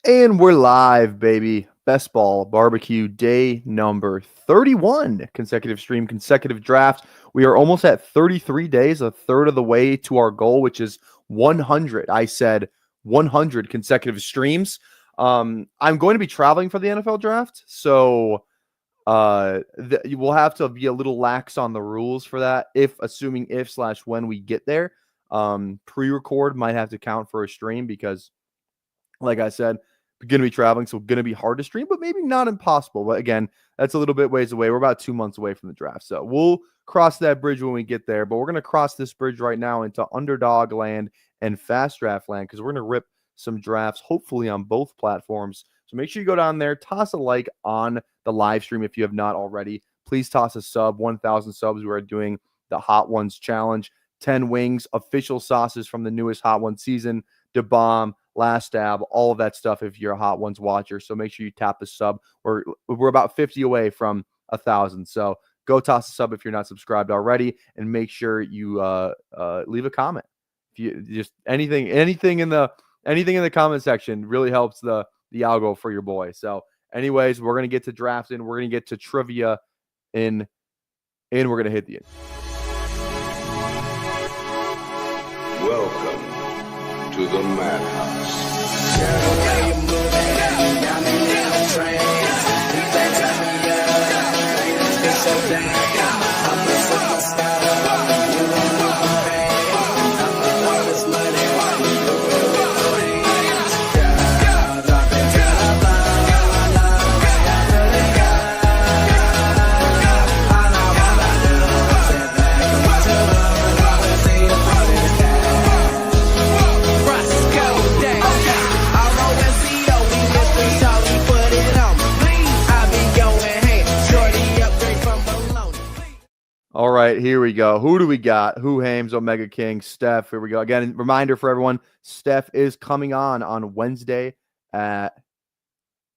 And we're live, baby. Best Ball Barbecue day number 31. Consecutive stream, consecutive draft. We are almost at 33 days, a third of the way to our goal, which is 100. I said 100 consecutive streams. I'm going to be traveling for the NFL draft, so you will have to be a little lax on the rules for that. Assuming when we get there, pre-record might have to count for a stream because, like I said, going to be traveling, so going to be hard to stream, but maybe not impossible. But again, that's a little bit ways away. We're about 2 months away from the draft, so we'll cross that bridge when we get there. But we're going to cross this bridge right now into Underdog land and Fast Draft land because we're going to rip some drafts, hopefully on both platforms. So make sure you go down there, toss a like on the live stream if you have not already. Please toss a sub. 1,000 subs. We are doing the Hot Ones Challenge. 10 wings, official sauces from the newest Hot Ones season, Da Bomb, Last Dab, all of that stuff if you're a Hot Ones watcher. So make sure you tap the sub. We're about 50 away from 1,000. So go toss a sub if you're not subscribed already, and make sure you leave a comment. If you just anything in the comment section really helps the algo for your boy. So anyways, we're gonna get to drafting, we're gonna get to trivia and we're gonna hit the end. Welcome to the madhouse. All right, here we go. Who do we got? Who Hames, Omega King, Steph. Here we go. Again, reminder for everyone, Steph is coming on Wednesday at,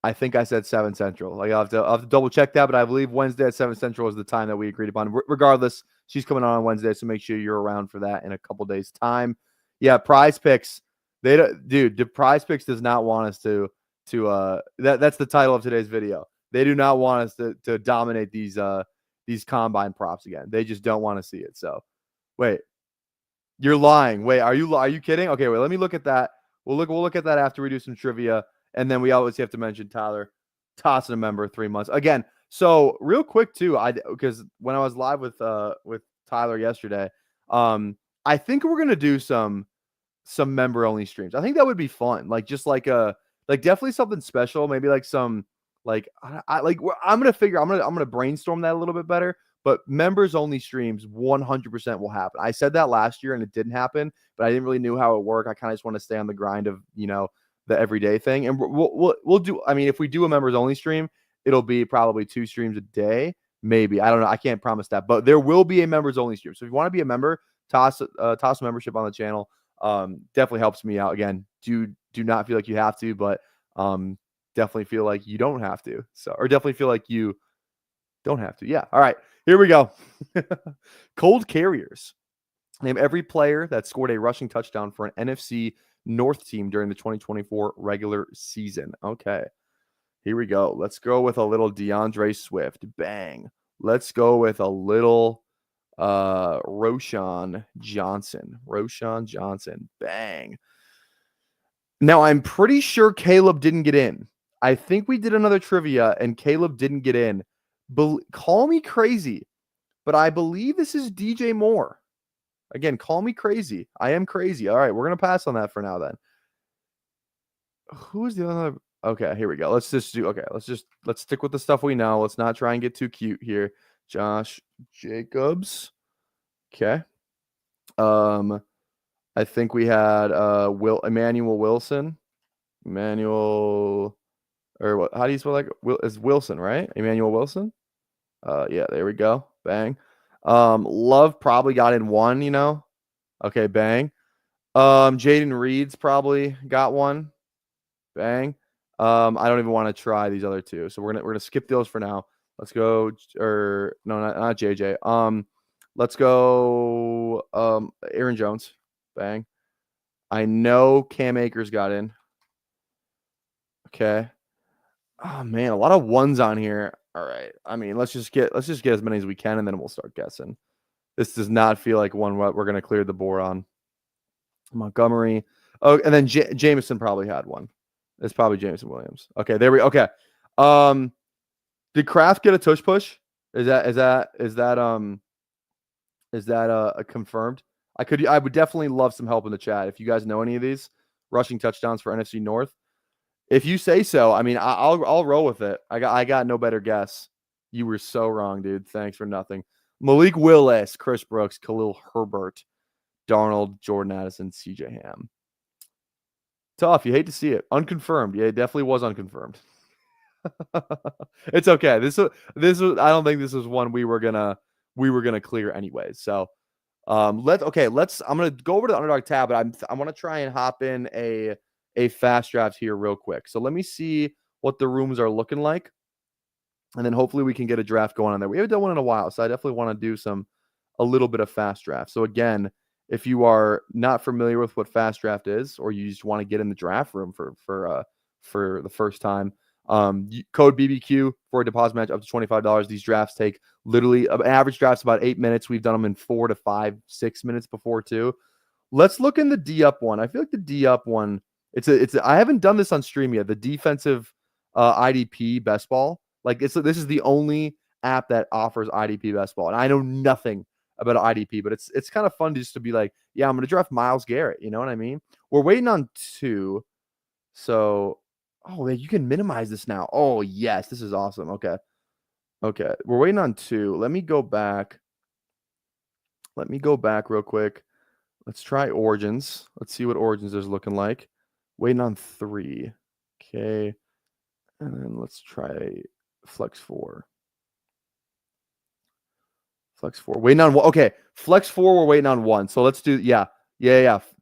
I think I said 7 Central. Like I'll have to double check that, but I believe Wednesday at 7 Central is the time that we agreed upon. Regardless, she's coming on Wednesday, so make sure you're around for that in a couple days' time. Yeah, Prize Picks. The Prize Picks does not want us to that's the title of today's video. They do not want us to dominate these combine props again. They just don't want to see it. So wait, you're lying. Wait, are you kidding? Okay, wait, let me look at that. We'll look at that after we do some trivia. And then we always have to mention Tyler tossing a member 3 months. Again, so real quick too, because when I was live with Tyler yesterday, I think we're gonna do some member only streams. I think that would be fun. Like just like definitely something special. Maybe like some I'm gonna brainstorm that a little bit better. But members only streams 100% will happen. I said that last year and it didn't happen, but I didn't really know how it worked. I kind of just want to stay on the grind of the everyday thing. And we'll do. I mean, if we do a members only stream, it'll be probably 2 streams a day, maybe. I don't know. I can't promise that, but there will be a members only stream. So if you want to be a member, toss membership on the channel. Definitely helps me out. Again, do not feel like you have to, but definitely feel like you don't have to. So, or definitely feel like you don't have to. Yeah. All right, here we go. Cold Carriers. Name every player that scored a rushing touchdown for an NFC North team during the 2024 regular season. Okay, here we go. Let's go with a little DeAndre Swift. Bang. Let's go with a little Roschon Johnson. Bang. Now, I'm pretty sure Caleb didn't get in. I think we did another trivia and Caleb didn't get in. Call me crazy, but I believe this is DJ Moore. Again, call me crazy. I am crazy. All right, we're going to pass on that for now then. Who's the other? Okay, here we go. Let's stick with the stuff we know. Let's not try and get too cute here. Josh Jacobs. Okay. I think we had Emmanuel Wilson. Or what? How do you spell that? It's Wilson, right? Emmanuel Wilson. Yeah, there we go. Bang. Love probably got in 1. Okay, bang. Jaden Reed's probably got 1. Bang. I don't even want to try these other 2, so we're gonna skip those for now. Let's go. Or no, not JJ. Let's go. Aaron Jones. Bang. I know Cam Akers got in. Okay. Oh man, a lot of ones on here. All right. I mean, let's just get as many as we can, and then we'll start guessing. This does not feel like one we're gonna clear the board on. Montgomery. Oh, and then Jameson probably had one. It's probably Jameson Williams. Okay, there we. Okay. Did Kraft get a tush push? Is that confirmed? I would definitely love some help in the chat if you guys know any of these rushing touchdowns for NFC North. If you say so, I mean, I'll roll with it. I got no better guess. You were so wrong, dude. Thanks for nothing. Malik Willis, Chris Brooks, Khalil Herbert, Darnold, Jordan Addison, CJ Ham. Tough. You hate to see it. Unconfirmed. Yeah, it definitely was unconfirmed. It's okay. This was. I don't think this is one we were gonna clear anyways. So, let's. I'm gonna go over to the Underdog tab, but I want to try and hop in a fast draft here real quick. So let me see what the rooms are looking like, and then hopefully we can get a draft going on there. We haven't done one in a while, so I definitely want to do a little bit of fast draft. So again, if you are not familiar with what fast draft is, or you just want to get in the draft room for the first time, code BBQ for a deposit match up to $25. These drafts take literally average drafts about 8 minutes. We've done them in 4 to 5, 6 minutes before too. Let's look in the D up one. I feel like the D up one. I haven't done this on stream yet. The defensive IDP best ball. Like this is the only app that offers IDP best ball, and I know nothing about IDP, but it's kind of fun just to be like, yeah, I'm gonna draft Myles Garrett. You know what I mean? We're waiting on 2, so you can minimize this now. Oh yes, this is awesome. Okay, we're waiting on 2. Let me go back real quick. Let's try Origins. Let's see what Origins is looking like. Waiting on 3. Okay. And then let's try Flex 4. Waiting on 1. Okay. Flex 4, we're waiting on 1. So let's do, yeah.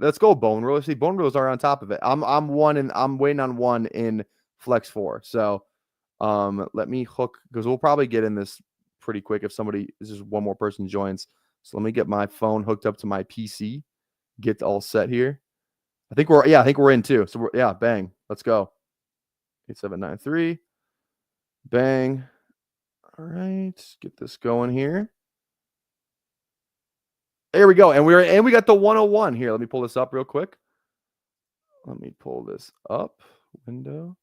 Let's go Bone Roll. See, Bone Rolls are on top of it. I'm waiting on 1 in Flex 4. So let me hook, because we'll probably get in this pretty quick if just one more person joins. So let me get my phone hooked up to my PC. Get all set here. I think we're in too. So bang. Let's go. 8793. Bang. All right. Get this going here. There we go. And we got the 101 here. Let me pull this up real quick. Let me pull this up. Window.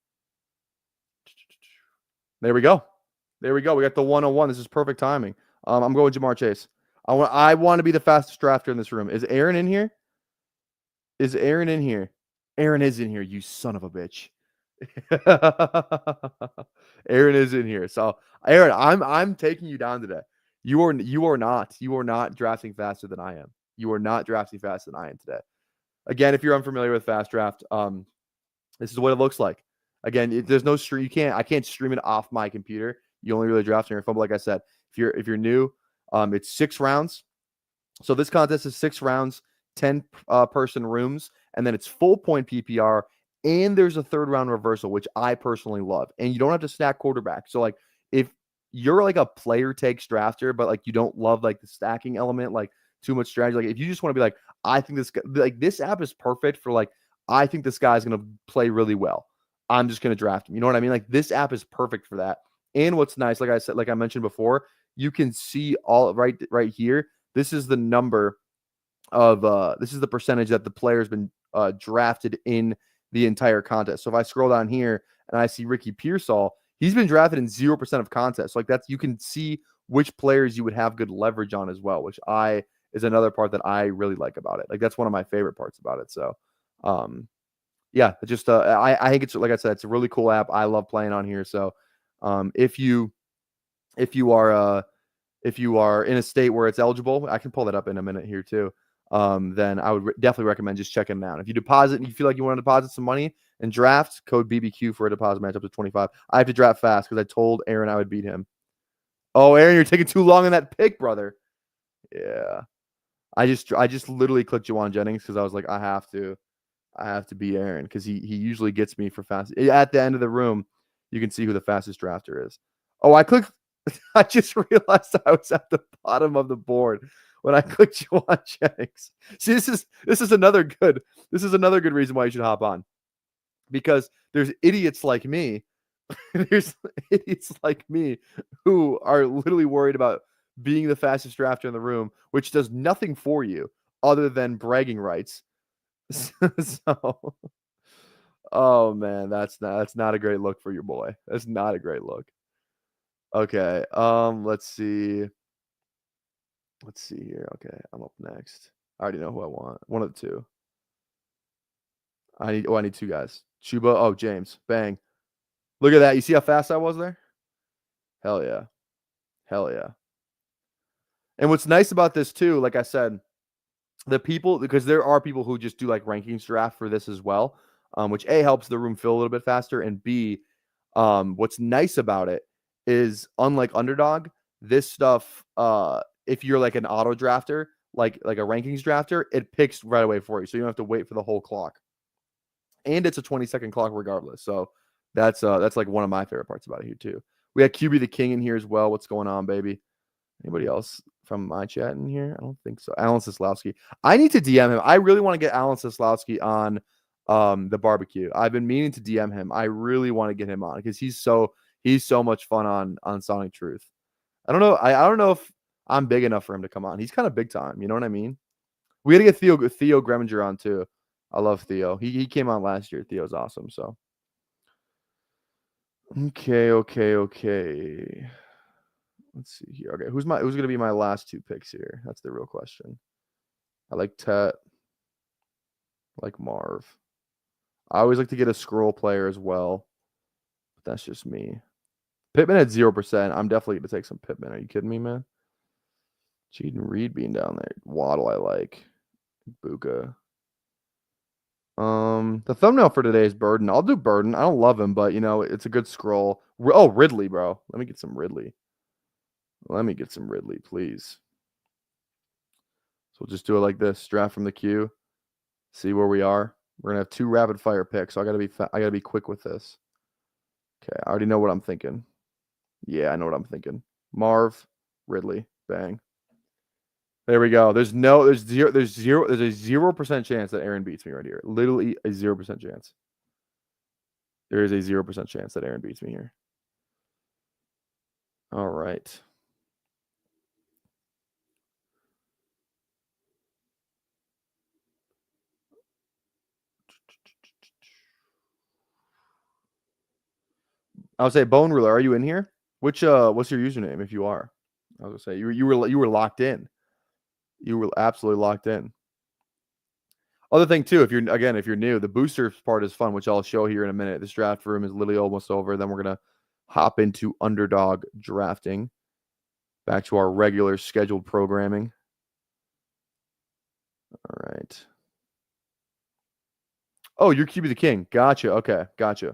There we go. We got the 101. This is perfect timing. I'm going Jamar Chase. I want to be the fastest drafter in this room. Is Aaron in here? Aaron is in here, you son of a bitch. Aaron is in here. So Aaron, I'm taking you down today. You are not drafting faster than I am. You are not drafting faster than I am today. Again, if you're unfamiliar with fast draft, this is what it looks like. Again, there's no stream. I can't stream it off my computer. You only really draft on your phone. But like I said, if you're new, it's 6 rounds. So this contest is 6 rounds, 10 person rooms, and then it's full point PPR, and there's a 3rd round reversal, which I personally love. And you don't have to stack quarterback. So like if you're like a player takes drafter, but like you don't love like the stacking element, like too much strategy. Like if you just want to be like, I think this app is perfect for like, I think this guy's gonna play really well. I'm just gonna draft him. You know what I mean? Like this app is perfect for that. And what's nice, like I said, like I mentioned before, you can see all right here. This is the number of this is the percentage that the player's been drafted in the entire contest. So if I scroll down here and I see Ricky Pearsall, he's been drafted in 0% of contests. Like you can see which players you would have good leverage on as well, which is another part that I really like about it. Like that's one of my favorite parts about it. So I think it's, like I said, it's a really cool app. I love playing on here. So if you are in a state where it's eligible, I can pull that up in a minute here too. Then I would definitely recommend just checking it out. If you deposit and you feel like you want to deposit some money and draft, code BBQ for a deposit match up to 25. I have to draft fast because I told Aaron I would beat him. Oh, Aaron, you're taking too long on that pick, brother. Yeah. I just literally clicked Juwan Jennings because I was like, I have to beat Aaron because he usually gets me for fast. At the end of the room, you can see who the fastest drafter is. Oh, I just realized I was at the bottom of the board when I clicked Juwan Jennings. See, this is another good reason why you should hop on. because there's idiots like me. There's idiots like me who are literally worried about being the fastest drafter in the room, which does nothing for you other than bragging rights. So, oh man, that's not a great look for your boy. That's not a great look. Okay, let's see. Let's see here. Okay, I'm up next. I already know who I want. One of the two. I need two guys. Chuba. Oh, James. Bang. Look at that. You see how fast I was there? Hell yeah. Hell yeah. And what's nice about this too, like I said, the people, because there are people who just do like rankings draft for this as well, which A, helps the room fill a little bit faster, and B, what's nice about it is, unlike Underdog, this stuff, if you're like an auto drafter, like a rankings drafter, it picks right away for you, so you don't have to wait for the whole clock. And it's a 20-second clock regardless. So that's like one of my favorite parts about it here too. We had QB the King in here as well. What's going on, baby? Anybody else from my chat in here? I don't think so. Alan Seslowski. I need to DM him. I really want to get Alan Seslowski on the barbecue. I've been meaning to DM him. I really want to get him on because he's so much fun on Sonic Truth. I don't know. I don't know if I'm big enough for him to come on. He's kind of big time. You know what I mean? We got to get Theo Greminger on too. I love Theo. He came on last year. Theo's awesome. So okay. Let's see here. Okay, who's gonna be my last two picks here? That's the real question. I like Tet. I like Marv. I always like to get a scroll player as well. But that's just me. Pittman at 0%. I'm definitely gonna take some Pittman. Are you kidding me, man? Jaden Reed being down there. Waddle, I like. Buka. The thumbnail for today is Burden. I'll do Burden. I don't love him, but you know, it's a good scroll. Oh, Ridley, bro. Let me get some Ridley. Please. So we'll just do it like this. Draft from the queue. See where we are. We're gonna have two rapid fire picks, so I gotta be quick with this. Okay, I already know what I'm thinking. Yeah, I know what I'm thinking. Marv, Ridley, bang. There we go. There's a 0% chance that Aaron beats me right here. Literally a 0% chance. There is a 0% chance that Aaron beats me here. All right. I would say Bone Ruler, are you in here? What's your username if you are? I was gonna say you were locked in. You were absolutely locked in. Other thing too, if you're new, the booster part is fun, which I'll show here in a minute. This draft room is literally almost over. Then we're gonna hop into Underdog drafting. Back to our regular scheduled programming. All right. Oh, you're QB the King. Gotcha. Okay. Gotcha.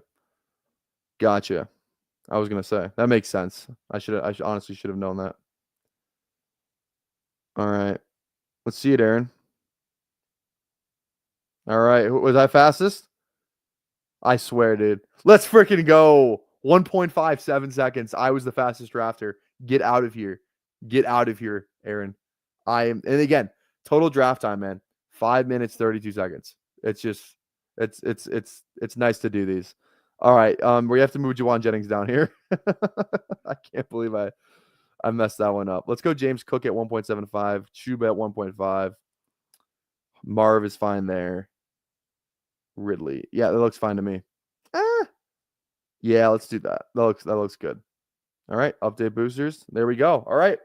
I was gonna say that makes sense. I honestly should have known that. All right. Let's see it, Aaron. All right. Was I fastest? I swear, dude. Let's freaking go. 1.57 seconds. I was the fastest drafter. Get out of here. Get out of here, Aaron. And again, total draft time, man. 5 minutes, 32 seconds. It's just, it's nice to do these. All right. We have to move Juwan Jennings down here. I can't believe I messed that one up. Let's go James Cook at 1.75. Chuba at 1.5. Marv is fine there. Ridley. Yeah, that looks fine to me. Yeah, let's do that. That looks good. All right, update boosters. There we go. All right,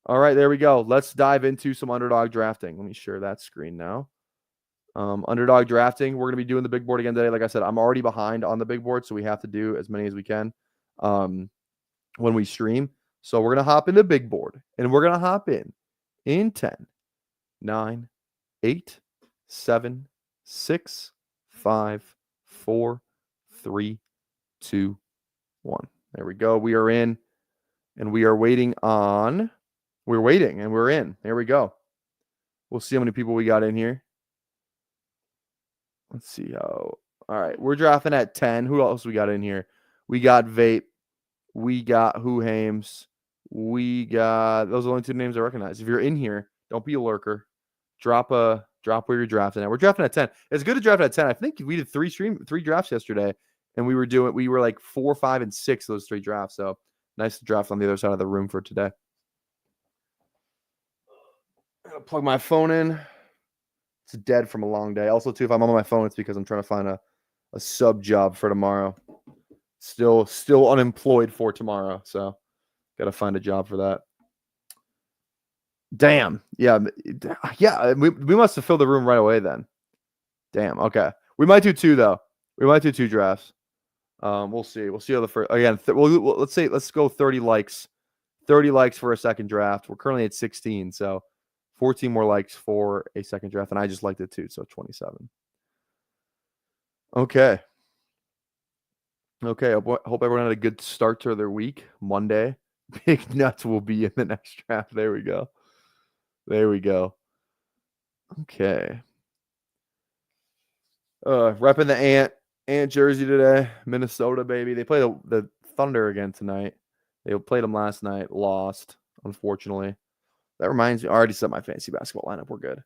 there we go. Let's dive into some Underdog drafting. Let me share that screen now. Underdog drafting. We're going to be doing the big board again today. Like I said, I'm already behind on the big board, so we have to do as many as we can when we stream. So we're going to hop into big board, and we're going to hop in 10, 9, 8, 7, 6, 5, 4, 3, 2, 1. There we go. We are in, and we are waiting on. We're waiting, and we're in. There we go. We'll see how many people we got in here. Let's see how. All right, we're drafting at 10. Who else we got in here? We got Vape. We got Who Hames. We got, those are the only two names I recognize. If you're in here, don't be a lurker. Drop a Drop where you're drafting at. We're drafting at 10. It's good to draft at 10. I think we did three drafts yesterday, and we were like 4, 5, and 6 those 3 drafts. So nice to draft on the other side of the room for today. I'm gonna plug my phone in. It's dead from a long day. Also, too, if I'm on my phone, it's because I'm trying to find a sub job for tomorrow. Still unemployed for tomorrow, so got to find a job for that. Damn. Yeah. We must have filled the room right away then. Damn. Okay. We might do 2 though. We might do 2 drafts. We'll see. We'll see how the first again. Let's go 30 likes. 30 likes for a second draft. We're currently at 16, so 14 more likes for a second draft, and I just liked it too, so 27. Okay. Okay. Hope everyone had a good start to their week. Monday. Big nuts will be in the next draft. There we go. There we go. Okay. Repping the Ant jersey today. Minnesota, baby. They play the Thunder again tonight. They played them last night. Lost, unfortunately. That reminds me. I already set my fantasy basketball lineup. We're good.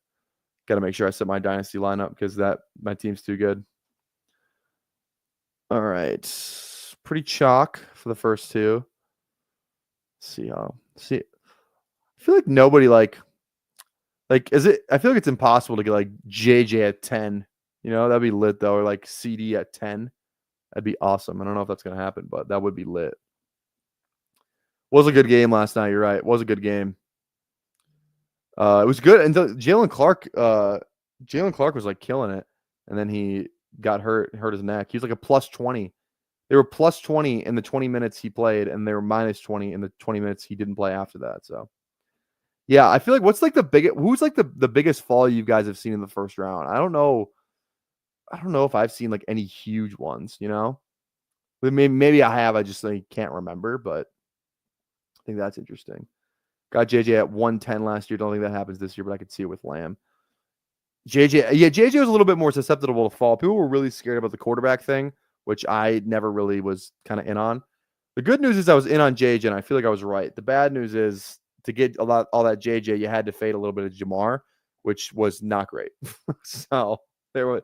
Got to make sure I set my dynasty lineup because my team's too good. All right. Pretty chalk for the first 2. See. I feel like nobody is it? I feel like it's impossible to get like JJ at 10. You know, that'd be lit though, or like CD at 10. That'd be awesome. I don't know if that's gonna happen, but that would be lit. Was a good game last night. You're right. It was a good game. It was good until Jalen Clark. Jalen Clark was like killing it, and then he got hurt his neck. He was like a +20. They were +20 in the 20 minutes he played, and they were -20 in the 20 minutes he didn't play after that. So. Yeah, I feel like who's like the biggest fall you guys have seen in the first round? I don't know if I've seen like any huge ones, you know? Maybe I have, I just can't remember, but I think that's interesting. Got JJ at 110 last year. Don't think that happens this year, but I could see it with Lamb. JJ was a little bit more susceptible to fall. People were really scared about the quarterback thing, which I never really was kind of in on. The good news is I was in on JJ, and I feel like I was right. The bad news is to get all that JJ, you had to fade a little bit of Jamar, which was not great. So there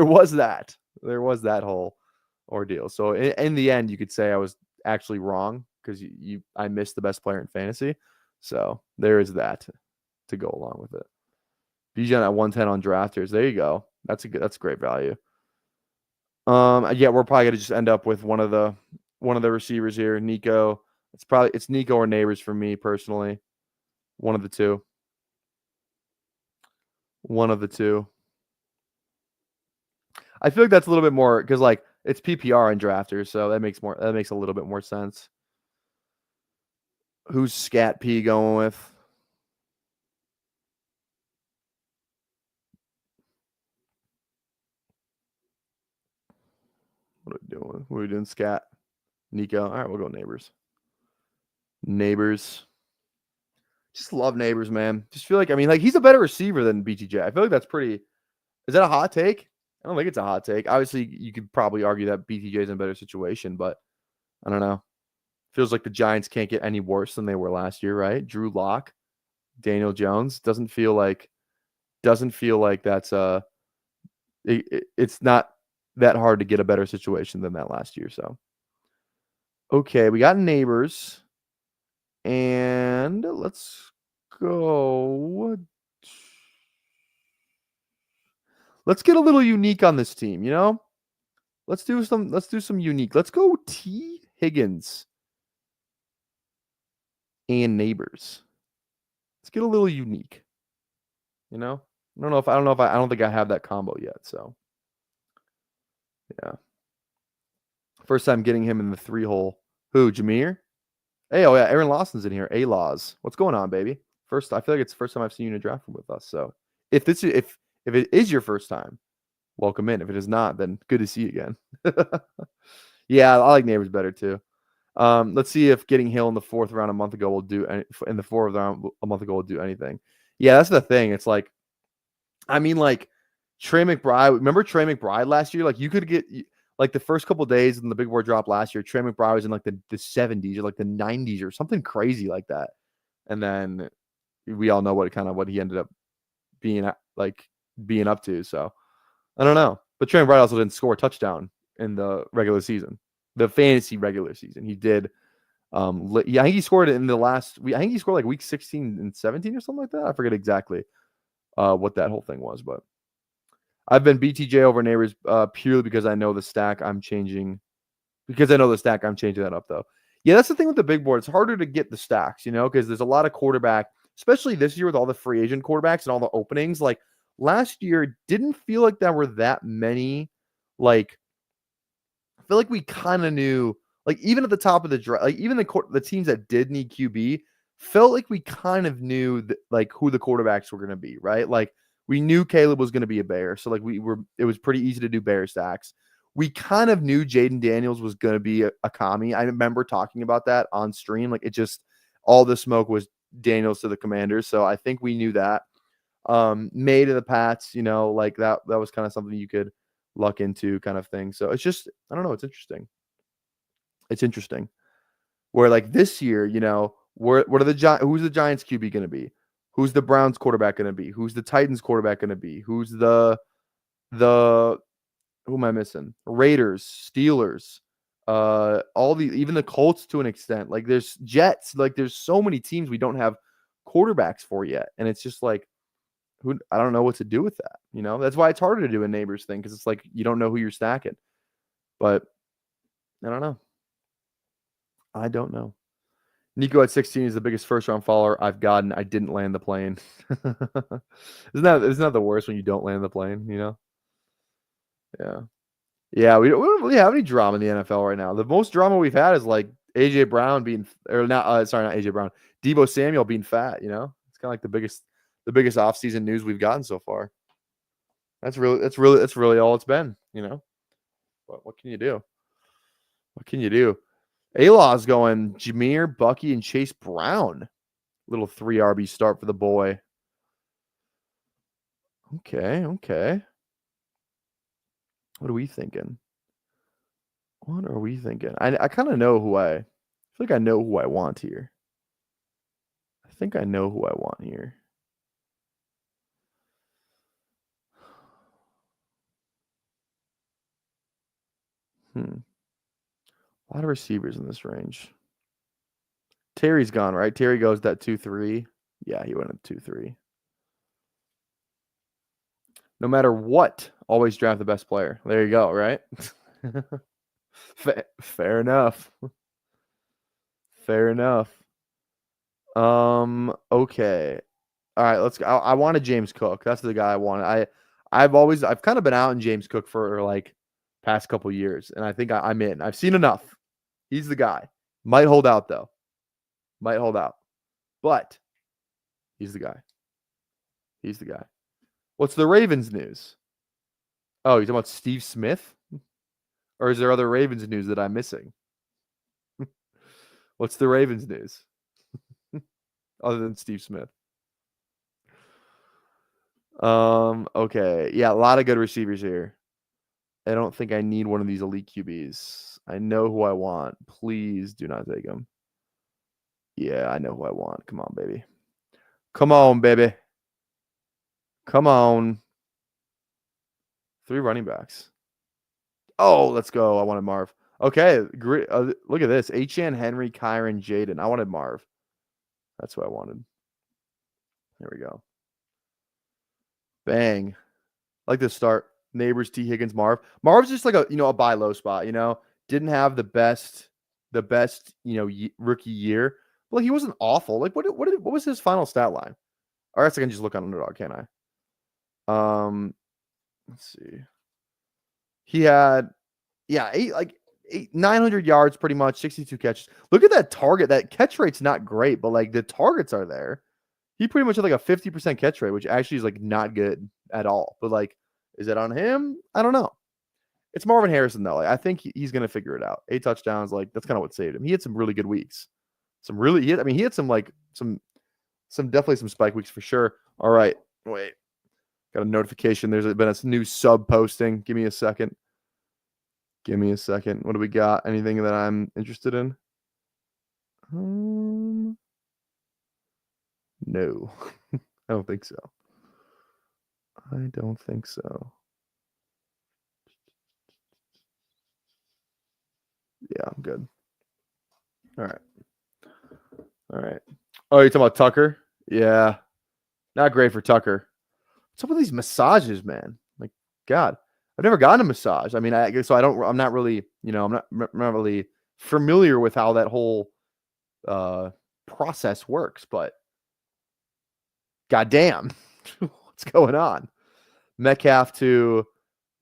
was that whole ordeal. So in the end, you could say I was actually wrong because I missed the best player in fantasy. So there is that to go along with it. Bijan at 110 on drafters. There you go. That's great value. Yeah, we're probably gonna just end up with one of the receivers here, Nico. It's Nico or Neighbors for me personally. One of the two. I feel like that's a little bit more because like it's PPR and drafters, so that makes a little bit more sense. Who's Scat P going with? What are we doing? What are we doing, Scat? Nico. All right, we'll go Neighbors. Just love Neighbors, man. Just feel like he's a better receiver than BTJ. I feel like that's pretty. Is that a hot take? I don't think it's a hot take. Obviously, you could probably argue that BTJ is in a better situation, but I don't know. Feels like the Giants can't get any worse than they were last year, right? Drew Lock, Daniel Jones doesn't feel like that's it's not that hard to get a better situation than that last year. So, okay, we got Neighbors, and let's go. Let's get a little unique on this team, you know? Let's do some unique. Let's go T. Higgins and Neighbors. Let's get a little unique. You know? I don't think I have that combo yet, so. Yeah. First time getting him in the 3-hole. Who, Jameer? Hey, oh yeah, Aaron Lawson's in here. A-Laws. What's going on, baby? I feel like it's the first time I've seen you in a draft room with us. So if it is your first time, welcome in. If it is not, then good to see you again. Yeah, I like Neighbors better too. Let's see if getting Hill in the 4th round a month ago will do anything. Yeah, that's the thing. It's like, Trey McBride. Remember Trey McBride last year? Like you could get like the first couple days in the big board drop last year. Trey McBride was in like the 70s or like the 90s or something crazy like that. And then we all know what he ended up being like being up to. So I don't know. But Trey McBride also didn't score a touchdown in the regular season, the fantasy regular season. He did. Yeah, I think he scored it in the last. I think he scored like week 16 and 17 or something like that. I forget exactly what that whole thing was, but I've been BTJ over Neighbors purely because I know the stack I'm changing. Because I know the stack, I'm changing that up though. Yeah, that's the thing with the big board. It's harder to get the stacks, because there's a lot of quarterback, especially this year with all the free agent quarterbacks and all the openings. Like last year, didn't feel like there were that many. Like, I feel like we kind of knew, like even at the top of the draft, like even the teams that did need QB felt like we kind of knew like who the quarterbacks were going to be, right? Like we knew Caleb was going to be a Bear, so like it was pretty easy to do Bear stacks. We kind of knew Jaden Daniels was going to be a commie. I remember talking about that on stream. Like it just all the smoke was Daniels to the Commanders, so I think we knew that. May to the Pats, like that was kind of something you could luck into, kind of thing. So it's just, I don't know, it's interesting. It's interesting. Where like this year, what are who's the Giants QB going to be? Who's the Browns quarterback going to be? Who's the Titans quarterback going to be? Who's the who am I missing? Raiders, Steelers, even the Colts to an extent. Like there's Jets, like there's so many teams we don't have quarterbacks for yet. And it's just like, I don't know what to do with that. That's why it's harder to do a neighbors thing, because it's like you don't know who you're stacking. But I don't know. I don't know. Nico at 16 is the biggest first round follower I've gotten. I didn't land the plane. Isn't that the worst when you don't land the plane? Yeah. Yeah, we don't really have any drama in the NFL right now. The most drama we've had is like AJ Brown being, or not. Sorry, not AJ Brown. Deebo Samuel being fat. It's kind of like the biggest offseason news we've gotten so far. That's really all it's been. What can you do? What can you do? A-Law's going Jameer, Bucky, and Chase Brown. Little 3 RB start for the boy. Okay. What are we thinking? I kind of know who I feel like I know who I want here. I think I know who I want here. A lot of receivers in this range. Terry's gone, right? Terry goes that 2-3. Yeah, he went at 2-3. No matter what, always draft the best player. There you go, right? Fair enough. Fair enough. Okay. All right, let's go. I wanted James Cook. That's the guy I wanted. I've kind of been out in James Cook for like past couple years, and I think I'm in. I've seen enough. He's the guy. Might hold out though. But he's the guy. What's the Ravens news? Oh, you're talking about Steve Smith? Or is there other Ravens news that I'm missing? What's the Ravens news? Other than Steve Smith. Okay. Yeah, a lot of good receivers here. I don't think I need one of these elite QBs. I know who I want. Please do not take him. Yeah, I know who I want. Come on, baby. Come on, baby. Come on. 3 running backs. Oh, let's go. I wanted Marv. Okay, great. Look at this. H.N. Henry, Kyron, Jaden. I wanted Marv. That's what I wanted. There we go. Bang. I like this start. Neighbors, T. Higgins, Marv. Marv's just like a buy low spot, Didn't have the best, rookie year. Well, he wasn't awful. Like what was his final stat line? All right, so I can just look on Underdog, can't I? Let's see. He had 900 yards pretty much, 62 catches. Look at that target. That catch rate's not great, but like the targets are there. He pretty much had like a 50% catch rate, which actually is like not good at all. But like, is it on him? I don't know. It's Marvin Harrison though. Like, I think he's gonna figure it out. 8 touchdowns, like that's kind of what saved him. He had some really good weeks. He had some definitely some spike weeks for sure. All right, wait. Got a notification. There's been a new sub posting. Give me a second. What do we got? Anything that I'm interested in? No, I don't think so. I don't think so. Yeah, I'm good. All right. All right. Oh, you're talking about Tucker? Yeah. Not great for Tucker. What's up with these massages, man? Like, God, I've never gotten a massage. I mean, I'm not really, I'm not really familiar with how that whole process works, but goddamn, what's going on? Metcalf to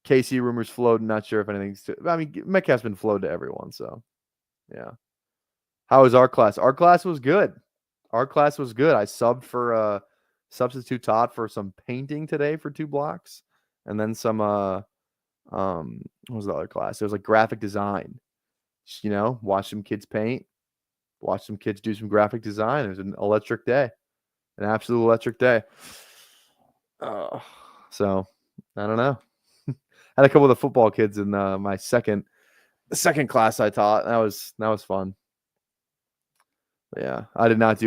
KC rumors floating. Not sure if anything's. I mean, Metcalf's been flowed to everyone, so yeah. How was our class? Our class was good. Our class was good. I subbed for substitute taught for some painting today for 2 blocks, and then some what was the other class? It was like graphic design. Watch some kids paint, watch some kids do some graphic design. It was an electric day, an absolute electric day. So I don't know. Had a couple of the football kids in my second class I taught. That was fun. But yeah, I did not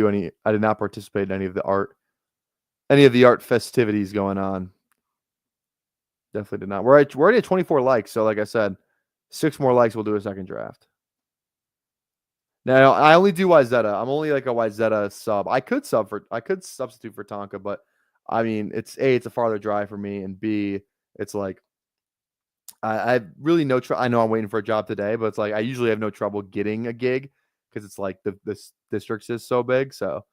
participate in any of the art festivities going on. Definitely did not. We're already at 24 likes, so like I said, 6 more likes, we'll do a second draft. Now I only do Wyzetta. I'm only like a Wyzetta sub. I could substitute for Tonka, but I mean, it's a farther drive for me, and B, it's like I really I know I'm waiting for a job today, but it's like I usually have no trouble getting a gig because it's like this district is so big. So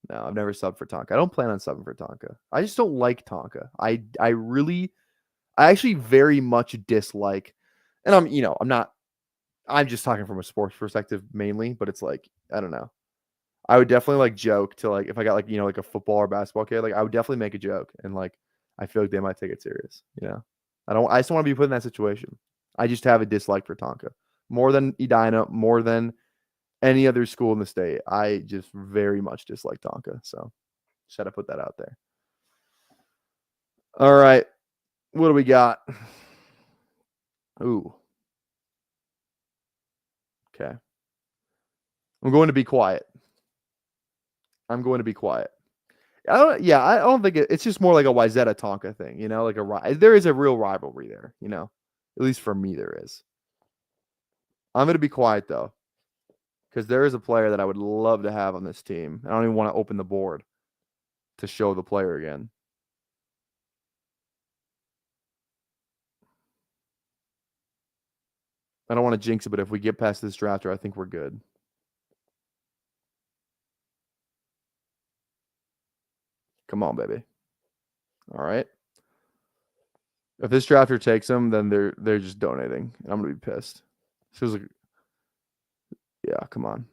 no, I've never subbed for Tonka. I don't plan on subbing for Tonka. I just don't like Tonka. I actually very much dislike, and I'm just talking from a sports perspective mainly, but it's like, I don't know. I would definitely like joke to like, if I got like, like a football or basketball kid, like I would definitely make a joke, and like, I feel like they might take it serious. I just don't want to be put in that situation. I just have a dislike for Tonka more than Edina, more than any other school in the state. I just very much dislike Tonka. So just had to put that out there. All right. What do we got? Ooh. Okay. I'm going to be quiet. I don't think it's just more like a Wyzetta Tonka thing, like there is a real rivalry there, at least for me there is. I'm going to be quiet though, because there is a player that I would love to have on this team. I don't even want to open the board to show the player again. I don't want to jinx it, but if we get past this drafter, I think we're good. Come on, baby. All right. If this drafter takes him, then they're just donating, and I'm gonna be pissed. Feels like, yeah, come on.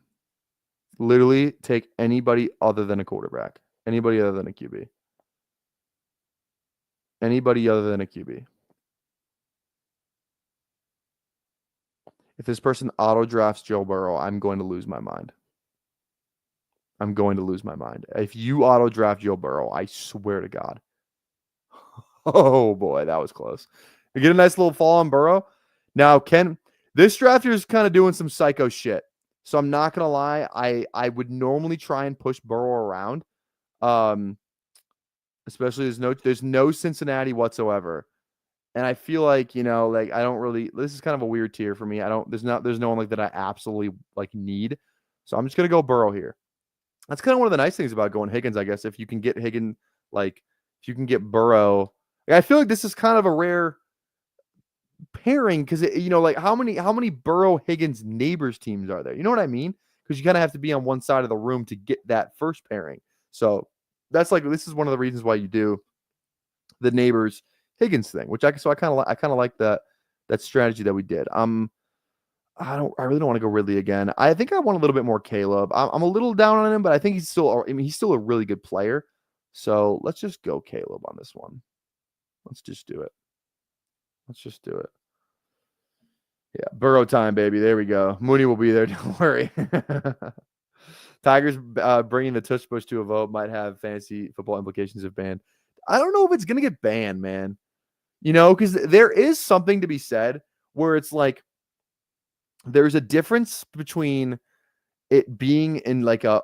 Literally take anybody other than a quarterback, anybody other than a QB, anybody other than a QB. If this person auto drafts Joe Burrow, I'm going to lose my mind. If you auto draft Joe Burrow, I swear to God. Oh boy, that was close. You get a nice little fall on Burrow. Now, this drafter is kind of doing some psycho shit. So I'm not gonna lie. I would normally try and push Burrow around. Especially there's no Cincinnati whatsoever. And I feel like, like I don't really, this is kind of a weird tier for me. There's no one like that I absolutely like need. So I'm just going to go Burrow here. That's kind of one of the nice things about going Higgins, I guess. If you can get Higgins, like if you can get Burrow, I feel like this is kind of a rare pairing because, like how many Burrow Higgins neighbors teams are there? You know what I mean? Because you kind of have to be on one side of the room to get that first pairing. So this is one of the reasons why you do the neighbors Higgins thing, which I kind of like that strategy that we did. I really don't want to go Ridley again. I think I want a little bit more Caleb. I'm a little down on him, but I think he's still a really good player. So let's just go Caleb on this one. Let's just do it. Yeah, Burrow time, baby. There we go. Mooney will be there. Don't worry. Tigers bringing the tush push to a vote might have fantasy football implications if banned. I don't know if it's going to get banned, man. Because there is something to be said where it's like there's a difference between it being in like a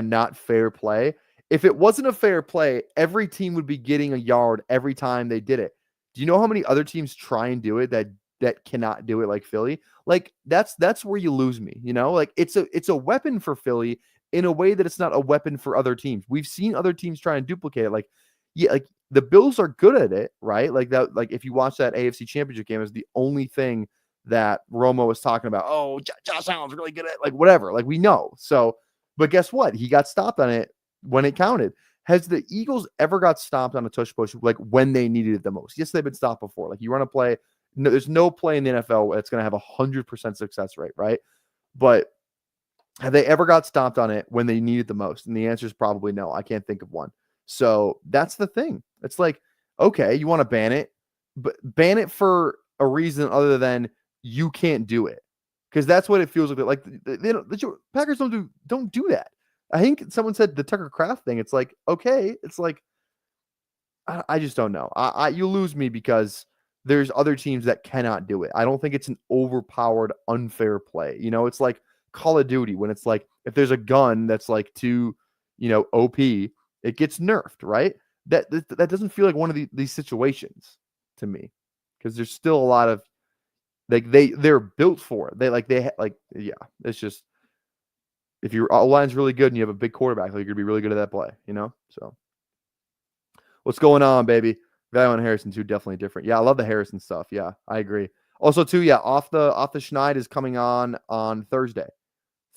not fair play If it wasn't a fair play, every team would be getting a yard every time they did it. Do you know how many other teams try and do it that cannot do it like Philly? Like that's where you lose me, you know? Like it's a weapon for Philly in a way that it's not a weapon for other teams. We've seen other teams try and duplicate it. Like, yeah, like the Bills are good at it, right? Like that, like if you watch that AFC Championship game, is the only thing that Romo was talking about. Oh, Josh Allen's really good at like whatever. Like we know. So, but guess what? He got stopped on it when it counted. Has the Eagles ever got stopped on a tush push like when they needed it the most? Yes, they've been stopped before. Like you run a play, no, there's no play in the NFL that's going to have 100% success rate, right? But have they ever got stopped on it when they needed the most? And the answer is probably no. I can't think of one. So that's the thing. It's like, okay, you want to ban it, but ban it for a reason other than you can't do it, because that's what it feels like. Like the Packers don't do that. I think someone said the Tucker Kraft thing. It's like, okay, it's like I just don't know. You lose me because there's other teams that cannot do it. I don't think it's an overpowered, unfair play. You know, it's like Call of Duty when it's like if there's a gun that's like too, OP, it gets nerfed, right? That doesn't feel like one of these situations to me, because there's still a lot of like they're built for it. Yeah, it's just if your line's really good and you have a big quarterback, like you're gonna be really good at that play, So what's going on, baby? Value and Harrison too, definitely different. Yeah, I love the Harrison stuff. Yeah, I agree. Also, too, yeah, off the Schneid is coming on Thursday.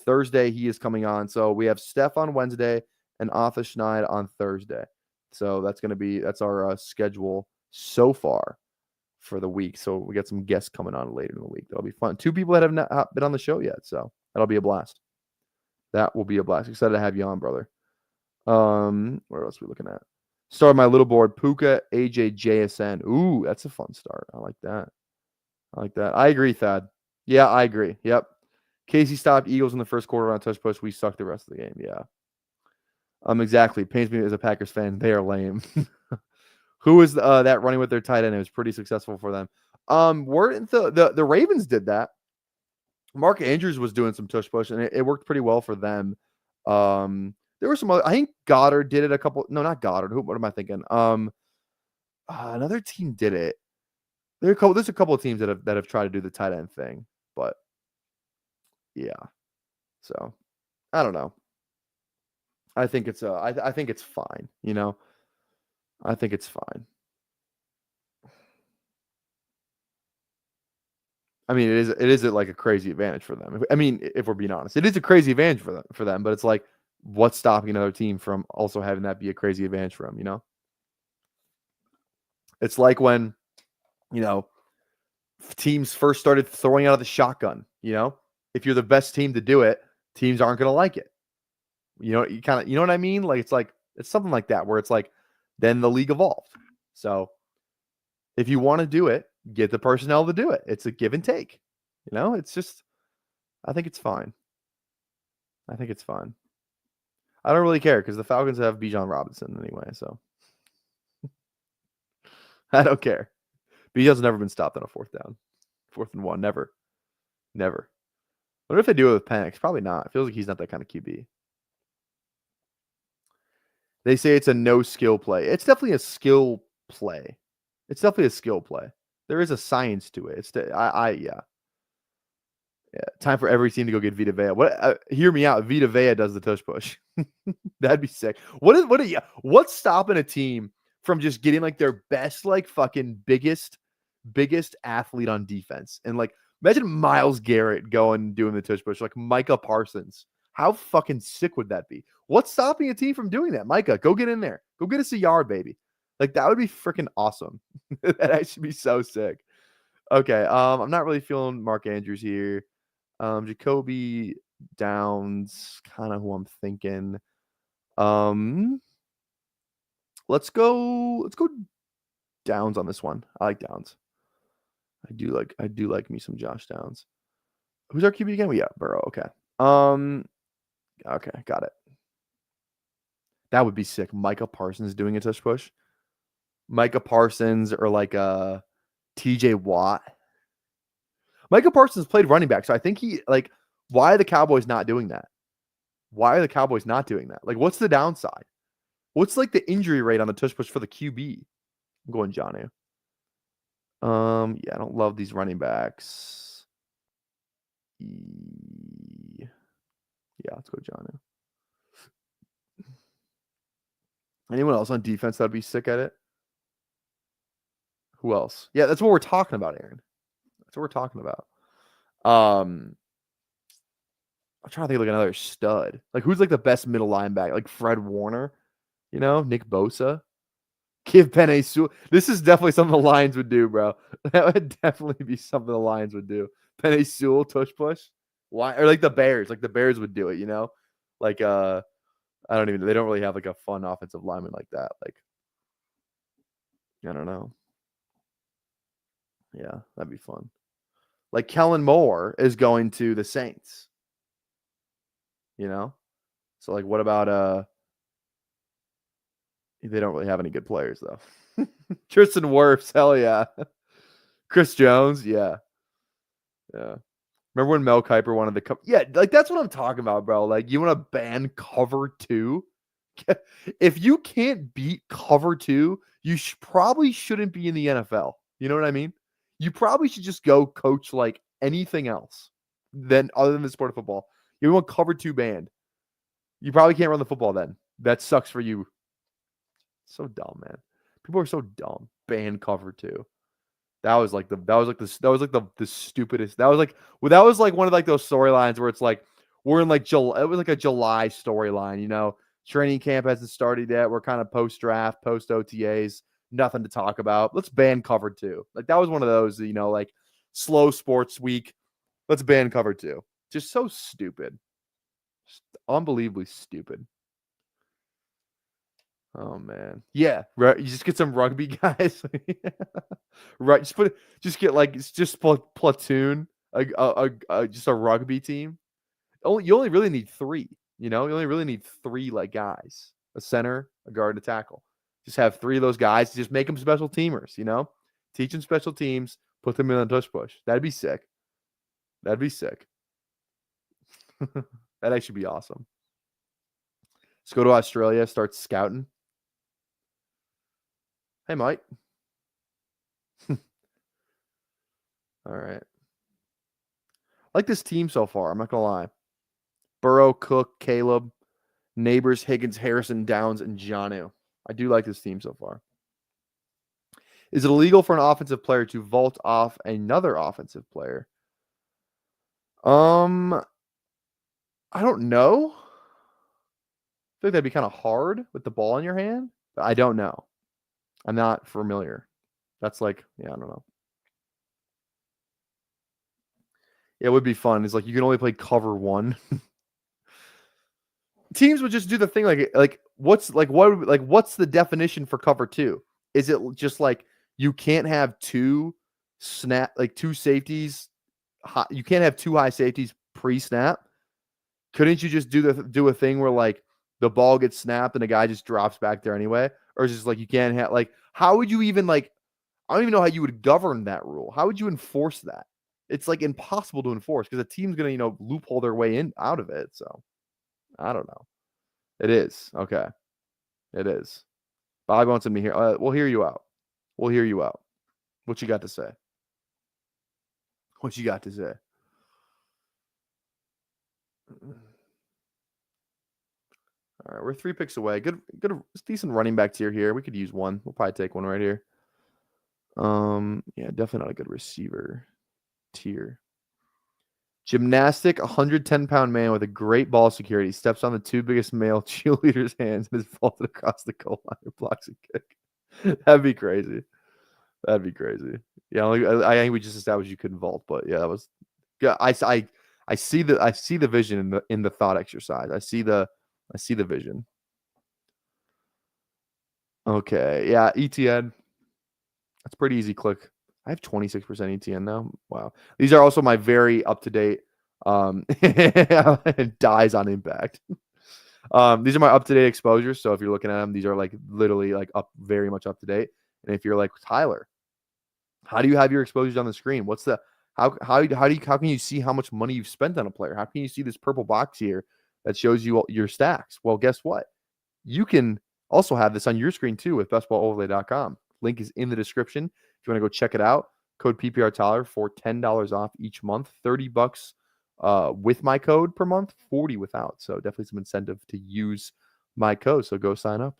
Thursday he is coming on. So we have Steph on Wednesday and off the Schneid on Thursday. So that's our schedule so far for the week. So we got some guests coming on later in the week. That'll be fun. 2 people that have not been on the show yet. So that'll be a blast. That will be a blast. Excited to have you on, brother. Where else are we looking at? Start my little board. Puka, AJ, JSN. Ooh, that's a fun start. I like that. I agree, Thad. Yeah, I agree. Yep. Casey stopped Eagles in the first quarter on a touch push. We sucked the rest of the game. Yeah. Exactly. Pains me as a Packers fan. They are lame. Who is that running with their tight end? It was pretty successful for them. The Ravens did that. Mark Andrews was doing some tush push, and it worked pretty well for them. There were some other, I think Goddard did it a couple. No, not Goddard. What am I thinking? Another team did it. There's a couple of teams that have tried to do the tight end thing, but yeah. So I don't know. I think it's I think it's fine. I think it's fine. I mean, it is like a crazy advantage for them. I mean, if we're being honest, it is a crazy advantage for them. But it's like, what's stopping another team from also having that be a crazy advantage for them? It's like when, teams first started throwing out of the shotgun. If you're the best team to do it, teams aren't going to like it. You know what I mean? Like it's something like that where it's like, then the league evolved. So if you want to do it, get the personnel to do it. It's a give and take. It's just, I think it's fine. I don't really care because the Falcons have Bijan Robinson anyway. So I don't care. Bijan's never been stopped on a 4th down. 4th and 1. Never. I wonder if they do it with Penix. Probably not. It feels like he's not that kind of QB. They say it's a no skill play. It's definitely a skill play. There is a science to it. Yeah. Time for every team to go get Vita Vea. What? Hear me out. Vita Vea does the tush push. That'd be sick. What's stopping a team from just getting like their best, like fucking biggest athlete on defense? And like, imagine Myles Garrett going and doing the tush push, like Micah Parsons. How fucking sick would that be? What's stopping a team from doing that? Micah, go get in there. Go get us a yard, baby. Like, that would be freaking awesome. That actually be so sick. Okay, I'm not really feeling Mark Andrews here. Jacoby Downs, kind of who I'm thinking. Let's go Downs on this one. I like Downs. I do like me some Josh Downs. Who's our QB again? We got Burrow. Okay. Okay, got it. That would be sick. Micah Parsons doing a tush push. Micah Parsons or like a TJ Watt. Micah Parsons played running back, so I think why are the Cowboys not doing that? Like, what's the downside? What's like the injury rate on the tush push for the QB? I'm going Jonnu. Yeah, I don't love these running backs. Yeah, let's go Jonnu. Anyone else on defense that'd be sick at it? Who else? Yeah, that's what we're talking about, Aaron. That's what we're talking about. I'm trying to think of like another stud. Like who's like the best middle linebacker? Like Fred Warner, Nick Bosa. Give Penei Sewell. This is definitely something the Lions would do, bro. That would definitely be something the Lions would do. Penei Sewell tush push. Why? Or like the Bears. Like the Bears would do it, Like they don't really have like a fun offensive lineman like that. Like I don't know. Yeah, that'd be fun. Like Kellen Moore is going to the Saints. So like what about they don't really have any good players though. Tristan Wirfs, hell yeah. Chris Jones, yeah. Yeah. Remember when Mel Kiper wanted to come? Yeah, like that's what I'm talking about, bro. Like you want to ban cover 2? If you can't beat cover 2, you probably shouldn't be in the NFL. You know what I mean? You probably should just go coach like anything else other than the sport of football. You want cover 2 banned. You probably can't run the football then. That sucks for you. So dumb, man. People are so dumb. Ban cover 2. That was like the stupidest. That was like one of like those storylines where it's like we're in like July. It was like a July storyline, Training camp hasn't started yet. We're kind of post draft, post OTAs, nothing to talk about. Let's ban cover 2. Like that was one of those, like slow sports week. Let's ban cover 2. Just so stupid. Just unbelievably stupid. Oh man, yeah. Right. You just get some rugby guys, right? Just platoon, just a rugby team. You only really need 3. You only really need 3 like guys: a center, a guard, and a tackle. Just have 3 of those guys. Just make them special teamers. Teach them special teams. Put them in a tush push. That'd be sick. That'd be sick. That'd actually be awesome. Let's go to Australia. Start scouting. Hey, Mike. All right. I like this team so far. I'm not going to lie. Burrow, Cook, Caleb, Neighbors, Higgins, Harrison, Downs, and Jonnu. I do like this team so far. Is it illegal for an offensive player to vault off another offensive player? I don't know. I think that'd be kind of hard with the ball in your hand, but I don't know. I'm not familiar. That's like, I don't know. It would be fun. It's like you can only play cover 1. Teams would just do the thing what's the definition for cover 2? Is it just like you can't have 2 safeties? You can't have 2 high safeties pre-snap. Couldn't you just do a thing where like the ball gets snapped and the guy just drops back there anyway? Or is it just like you can't have how would you even I don't even know how you would govern that rule. How would you enforce that? It's like impossible to enforce because a team's gonna loophole their way in out of it. So I don't know. It is okay. It is. Bob wants him to hear. We'll hear you out. We'll hear you out. What you got to say? What you got to say? All right, we're 3 picks away. Good, decent running back tier here. We could use one. We'll probably take one right here. Yeah, definitely not a good receiver tier. Gymnastic, 110-pound man with a great ball security steps on the 2 biggest male cheerleaders' hands and is vaulted across the goal line and blocks a kick. That'd be crazy. That'd be crazy. Yeah, I think we just established you couldn't vault, but yeah, that was. Yeah, I see the vision in the thought exercise. I see the vision. Okay, yeah, ETN. That's pretty easy click. I have 26% ETN now. Wow. These are also my very up-to-date dies on impact. These are my up-to-date exposures. So if you're looking at them, these are like literally like very much up to date. And if you're like Tyler, how do you have your exposures on the screen? What's the how can you see how much money you've spent on a player? How can you see this purple box here that shows you your stacks? Well, guess what? You can Also have this on your screen too with bestballoverlay.com. Link is in the description. If you want to go check it out, code PPR Tyler for $10 off each month, $30 with my code per month, 40 without. So definitely some incentive to use my code. So go sign up.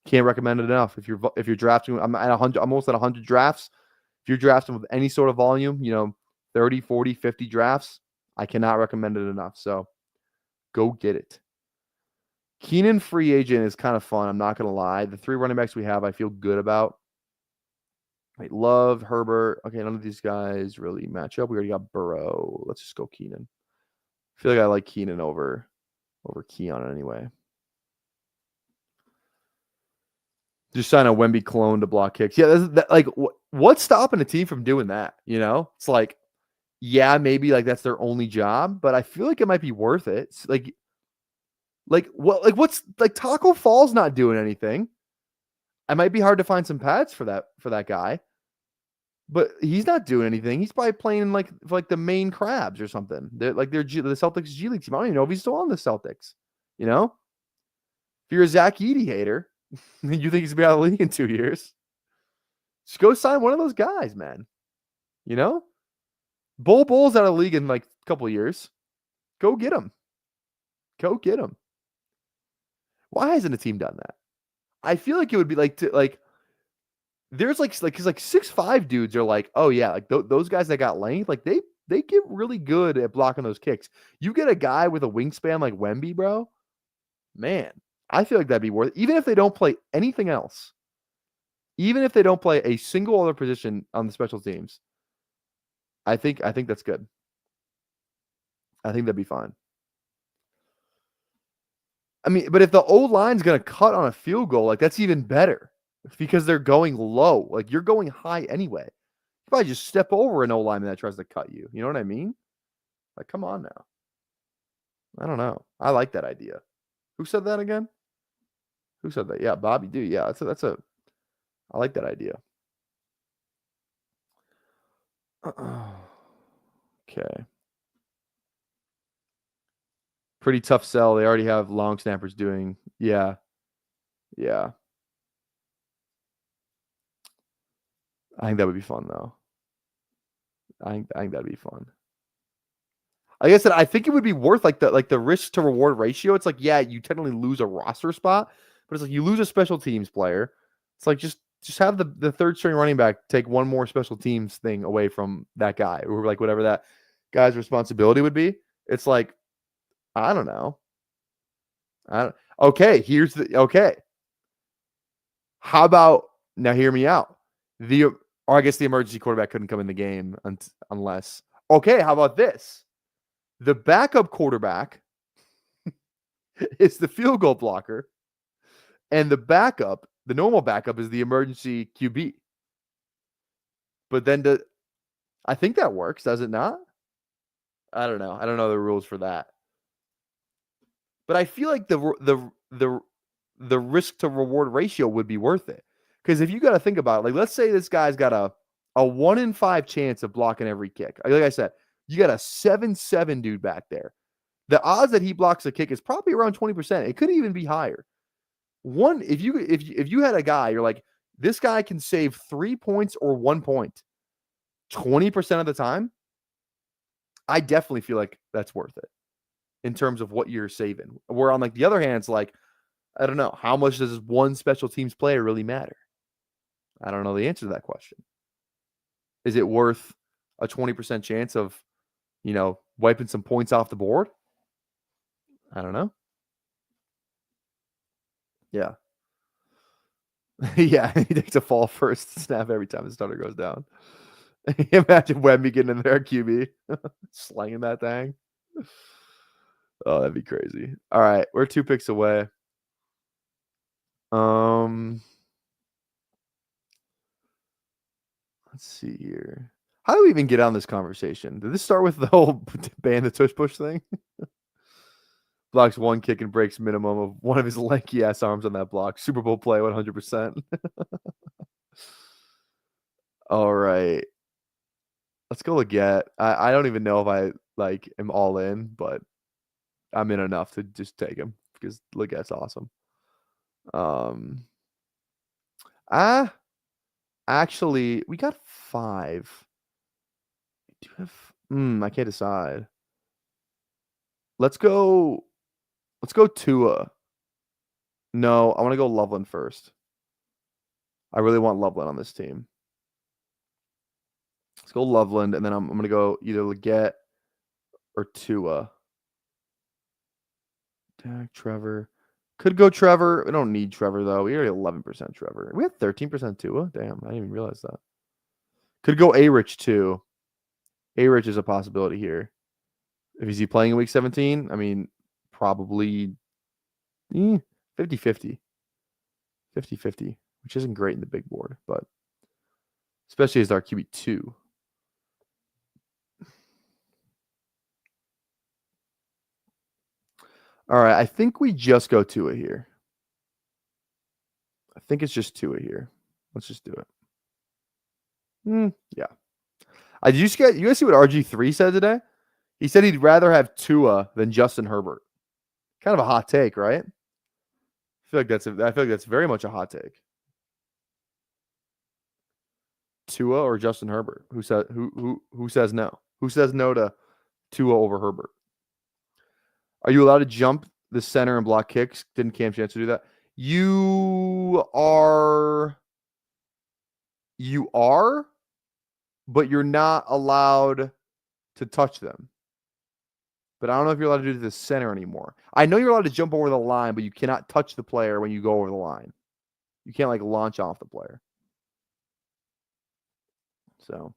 Can't recommend it enough. If you're drafting, I'm at 100, I'm almost at 100 drafts. If you're drafting with any sort of volume, 30, 40, 50 drafts, I cannot recommend it enough. So go get it. Keenan free agent is kind of fun. I'm not going to lie. The 3 running backs we have, I feel good about. Wait, Love, Herbert. Okay, none of these guys really match up. We already got Burrow. Let's just go Keenan. I feel like I like Keenan over Keon anyway. Just sign a Wemby clone to block kicks. Yeah, what's stopping a team from doing that? It's like, yeah, maybe like that's their only job, but I feel like it might be worth it. It's what's like Taco Fall's not doing anything. It might be hard to find some pads for that guy, but he's not doing anything. He's probably playing like the Maine Crabs or something. They're the Celtics G League team. I don't even know if he's still on the Celtics. If you're a Zach Edey hater, you think he's gonna be out of the league in 2 years, just go sign one of those guys, man. Bull's out of the league in like a couple of years. Go get him. Why hasn't a team done that? I feel like it would be there's because 6'5" dudes are like, oh yeah, like those guys that got length, like they get really good at blocking those kicks. You get a guy with a wingspan like Wemby, bro, man, I feel like that'd be worth it. Even if they don't play anything else, even if they don't play a single other position on the special teams, I think that's good. I think that'd be fine. I mean, but if the O-line's going to cut on a field goal, like that's even better because they're going low. Like you're going high anyway. You probably just step over an O-lineman that tries to cut you. You know what I mean? Like, come on now. I don't know. I like that idea. Who said that again? Who said that? Yeah, Bobby do. Yeah, I like that idea. Okay. Pretty tough sell. They already have long snappers doing. Yeah. I think that would be fun though. I think that'd be fun. Like I said, I think it would be worth the risk to reward ratio. It's like, yeah, you technically lose a roster spot, but it's like you lose a special teams player. It's like just have the third string running back take one more special teams thing away from that guy, or like whatever that guy's responsibility would be. It's like, I don't know. Okay. How about now? Hear me out. Or I guess the emergency quarterback couldn't come in the game unless. Okay, how about this? The backup quarterback is the field goal blocker, and the normal backup, is the emergency QB. But then I think that works, does it not? I don't know. I don't know the rules for that. But I feel like the risk to reward ratio would be worth it. Because if you got to think about it, like let's say this guy's got a 1 in 5 chance of blocking every kick. Like I said, you got a 7'7" dude back there. The odds that he blocks a kick is probably around 20%. It could even be higher. If you had a guy, you're like, this guy can save 3 points or 1 point 20% of the time, I definitely feel like that's worth it in terms of what you're saving. Where on like the other hand, it's like, I don't know, how much does one special teams player really matter? I don't know the answer to that question. Is it worth a 20% chance of, wiping some points off the board? I don't know. Yeah. Yeah, he takes a fall first snap every time the starter goes down. Imagine Wemby getting in there, QB, slanging that thing. Oh, that'd be crazy. All right, we're 2 picks away. Let's see here. How do we even get on this conversation? Did this start with the whole ban the tush push thing? Blocks 1 kick and breaks minimum of one of his lanky ass arms on that block. Super Bowl play 100%. All right. Let's go Leggett. I don't even know if I am all in, but I'm in enough to just take him because Leggett's awesome. Ah, actually, we got 5. Do you have I can't decide. Let's go Tua. No, I wanna go Loveland first. I really want Loveland on this team. Let's go Loveland, and then I'm gonna go either Leggett or Tua. Dak, Trevor. Could go Trevor. We don't need Trevor, though. We already 11% Trevor. We had 13% Tua? Damn, I didn't even realize that. Could go A-Rich, too. A-Rich is a possibility here. Is he playing in Week 17? I mean, probably 50-50. 50-50, which isn't great in the big board, but especially as our QB2. All right, I think we just go Tua here. I think it's just Tua here. Let's just do it. Yeah. You guys see what RG3 said today? He said he'd rather have Tua than Justin Herbert. Kind of a hot take, right? I feel like that's very much a hot take. Tua or Justin Herbert? Who says no? Who says no to Tua over Herbert? Are you allowed to jump the center and block kicks? Didn't Cam Chance do that? You are, but you're not allowed to touch them. But I don't know if you're allowed to do it to the center anymore. I know you're allowed to jump over the line, but you cannot touch the player when you go over the line. You can't, like, launch off the player. So,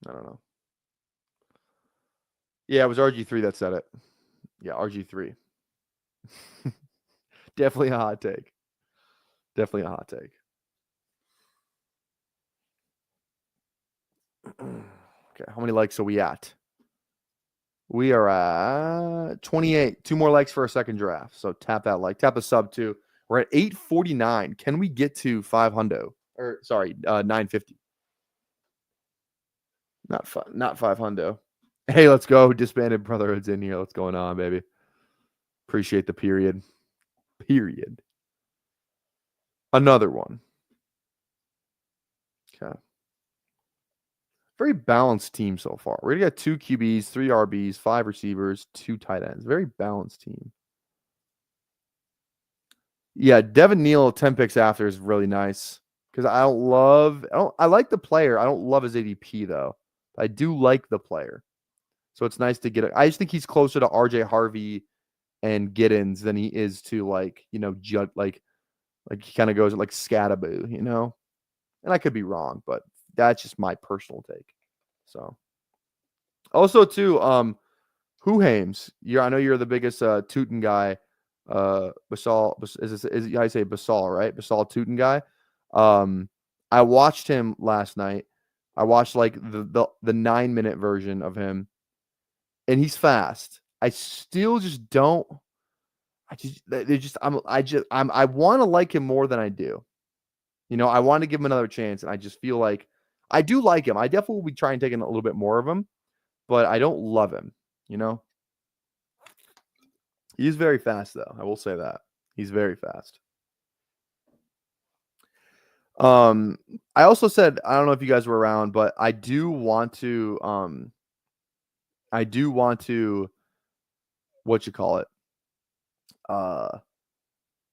I don't know. Yeah, it was RG3 that said it. Yeah, RG3. Definitely a hot take. Definitely a hot take. Okay, how many likes are we at? We are at 28. 2 more likes for a second draft. So tap that like. Tap the sub too. We're at 849. Can we get to 500? Or sorry, 950. Not 500. Hey, let's go. Disbanded Brotherhood's in here. What's going on, baby? Appreciate the period. Period. Another one. Okay. Very balanced team so far. We're gonna get 2 QBs, 3 RBs, 5 receivers, 2 tight ends. Very balanced team. Yeah, Devin Neal 10 picks after is really nice because I like the player. I don't love his ADP though. I do like the player. So it's nice to get it. I just think he's closer to RJ Harvey and Giddens than he is to like he kind of goes like Scattaboo, And I could be wrong, but that's just my personal take. So also too, Who Hames? I know you're the biggest Tootin guy. Basal is how you say Basal, right? Basal Tootin guy. I watched him last night. I watched like the 9-minute version of him, and he's fast. I still just don't. I want to like him more than I do. I want to give him another chance, and I just feel like I do like him. I definitely will be trying taking a little bit more of him, but I don't love him. He's very fast, though. I will say that. He's very fast. I also said, I don't know if you guys were around, but I do want to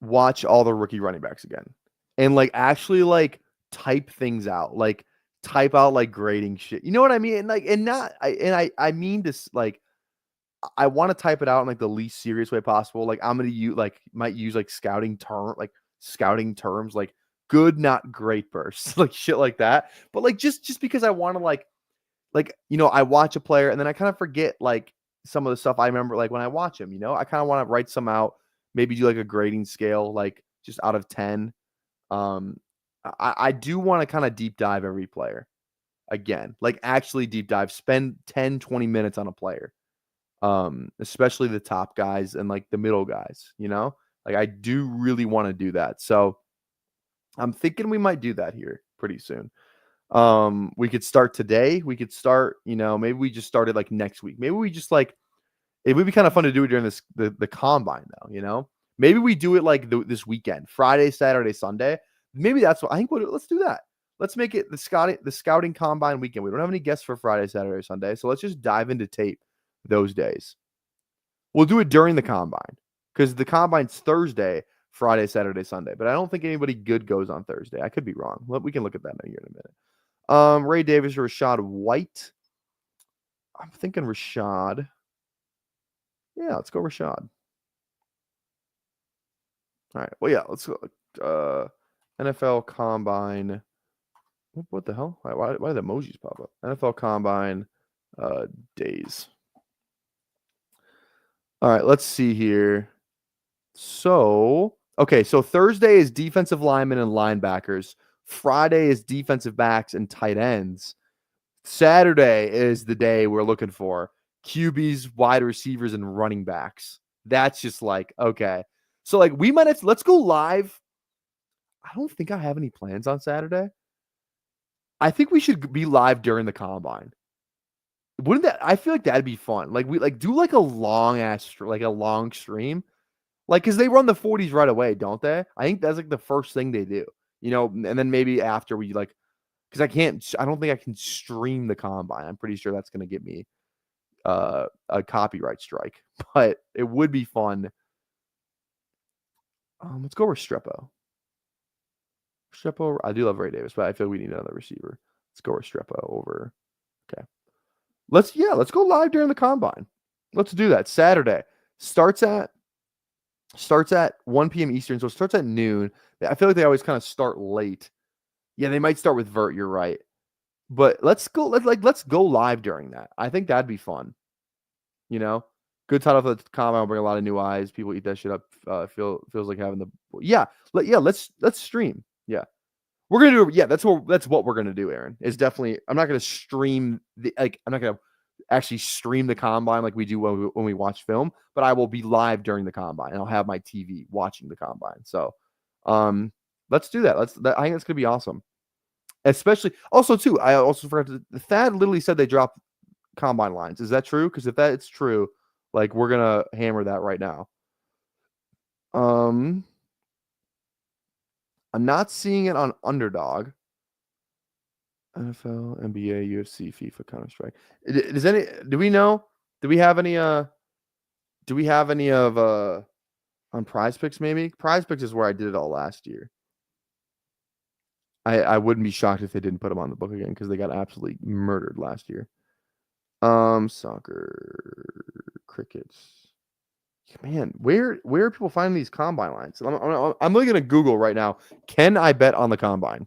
watch all the rookie running backs again. And actually type things out. Type out grading shit. You know what I mean? I mean this I want to type it out in the least serious way possible. I'm gonna might use scouting terms like good, not great bursts, shit like that. But just because I want to I watch a player and then I kind of forget some of the stuff I remember when I watch him. I kind of want to write some out, maybe do a grading scale just out of 10. I do want to kind of deep dive every player again, actually deep dive, spend 10-20 minutes on a player. Especially the top guys and the middle guys, I do really want to do that. So I'm thinking we might do that here pretty soon. We could start today. We could start, maybe we just started next week. Maybe we just it would be kind of fun to do it during the combine though, Maybe we do it like this weekend, Friday, Saturday, Sunday. Maybe that's what I think. Let's do that. Let's make it the scouting combine weekend. We don't have any guests for Friday, Saturday, Sunday, so let's just dive into tape those days. We'll do it during the combine because the combine's Thursday, Friday, Saturday, Sunday. But I don't think anybody good goes on Thursday. I could be wrong. We can look at that in a minute. Ray Davis or Rashad White. I'm thinking Rashad. Yeah, let's go Rashad. All right. Well, yeah, let's go. NFL Combine. What the hell? Why did the emojis pop up? NFL Combine days. All right, let's see here. So Thursday is defensive linemen and linebackers. Friday is defensive backs and tight ends. Saturday is the day we're looking for QBs, wide receivers, and running backs. That's just like, okay. So like we might have to, let's go live. I don't think I have any plans on Saturday. I think we should be live during the combine. Wouldn't that? I feel like that'd be fun. Like we do like a long stream, like because they run the 40s right away, don't they? I think that's like the first thing they do, and then maybe after we like, because I don't think I can stream the combine. I'm pretty sure that's gonna get me a copyright strike, but it would be fun. Let's go Restrepo. Restrepo, I do love Ray Davis, but I feel we need another receiver. Let's go Restrepo over. Okay. Let's go live during the combine. Let's do that. Saturday starts at 1 p.m. Eastern, so it starts at noon. I feel like they always kind of start late. Yeah, they might start with Vert. You're right, but let's go live during that. I think that'd be fun. Good title for the combine. Will bring a lot of new eyes. People eat that shit up. Feels like having let's stream. Yeah. We're gonna do that's what we're gonna do, Aaron. Is definitely I'm not gonna stream I'm not gonna actually stream the combine like we do when we watch film, but I will be live during the combine and I'll have my TV watching the combine. So let's do that. I think that's gonna be awesome. Especially also too, I also forgot to Thad literally said they dropped combine lines. Is that true? Because if that is true, like we're gonna hammer that right now. I'm not seeing it on Underdog. NFL, NBA, UFC, FIFA, Counter-Strike. Do we know? Do we have any of on Prize Picks maybe? Prize Picks is where I did it all last year. I wouldn't be shocked if they didn't put them on the book again because they got absolutely murdered last year. Soccer, crickets. Man, where are people finding these combine lines? I'm looking at Google right now. Can I bet on the combine?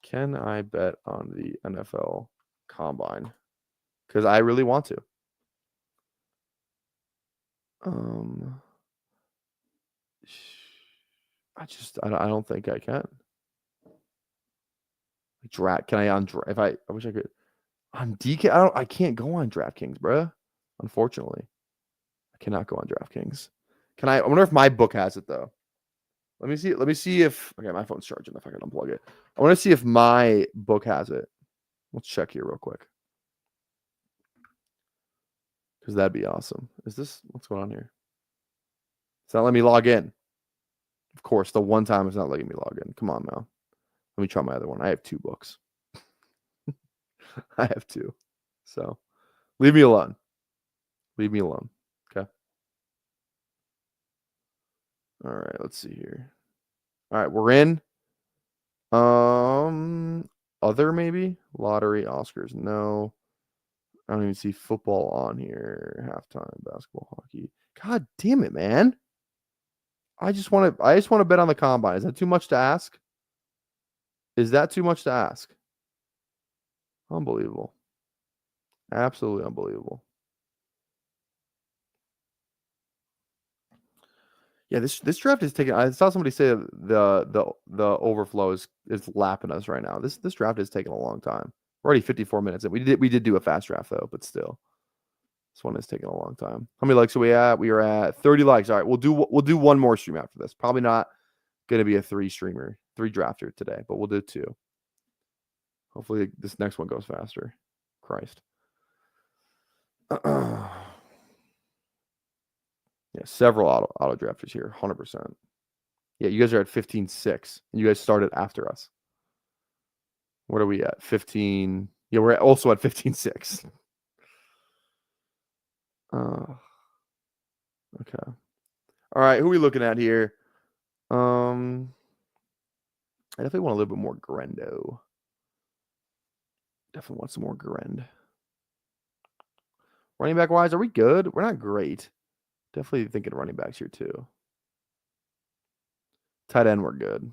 Can I bet on the NFL combine? Because I really want to. I don't think I can. Can I on if I wish I could on DK? I can't go on DraftKings, bro. Unfortunately, I cannot go on DraftKings. Can I? I wonder if my book has it though. Let me see if my phone's charging. If I can unplug it, I want to see if my book has it. Let's check here real quick because that'd be awesome. What's going on here? It's not letting me log in. Of course, the one time it's not letting me log in. Come on now. Let me try my other one. I have 2 books. I have 2. So leave me alone. Leave me alone. Okay. All right. Let's see here. All right. We're in. Other maybe? Lottery, Oscars. No. I don't even see football on here. Halftime, basketball, hockey. God damn it, man. I just want to bet on the combine. Is that too much to ask? Is that too much to ask? Unbelievable. Absolutely unbelievable. Yeah, this draft is taking. I saw somebody say the overflow is lapping us right now. This draft is taking a long time. We're already 54 minutes in. We did do a fast draft though, but still, this one is taking a long time. How many likes are we at? We are at 30 likes. All right, we'll do one more stream after this. Probably not going to be a 3 drafter today, but we'll do 2. Hopefully this next one goes faster. Christ. Yeah, several auto drafters here, 100%. Yeah, you guys are at 15-6, and you guys started after us. What are we at? 15. Yeah, we're also at 15-6. Okay. All right, who are we looking at here? I definitely want a little bit more Grendo. Definitely want some more Grend. Running back wise, are we good? We're not great. Definitely thinking running backs here too. Tight end, we're good.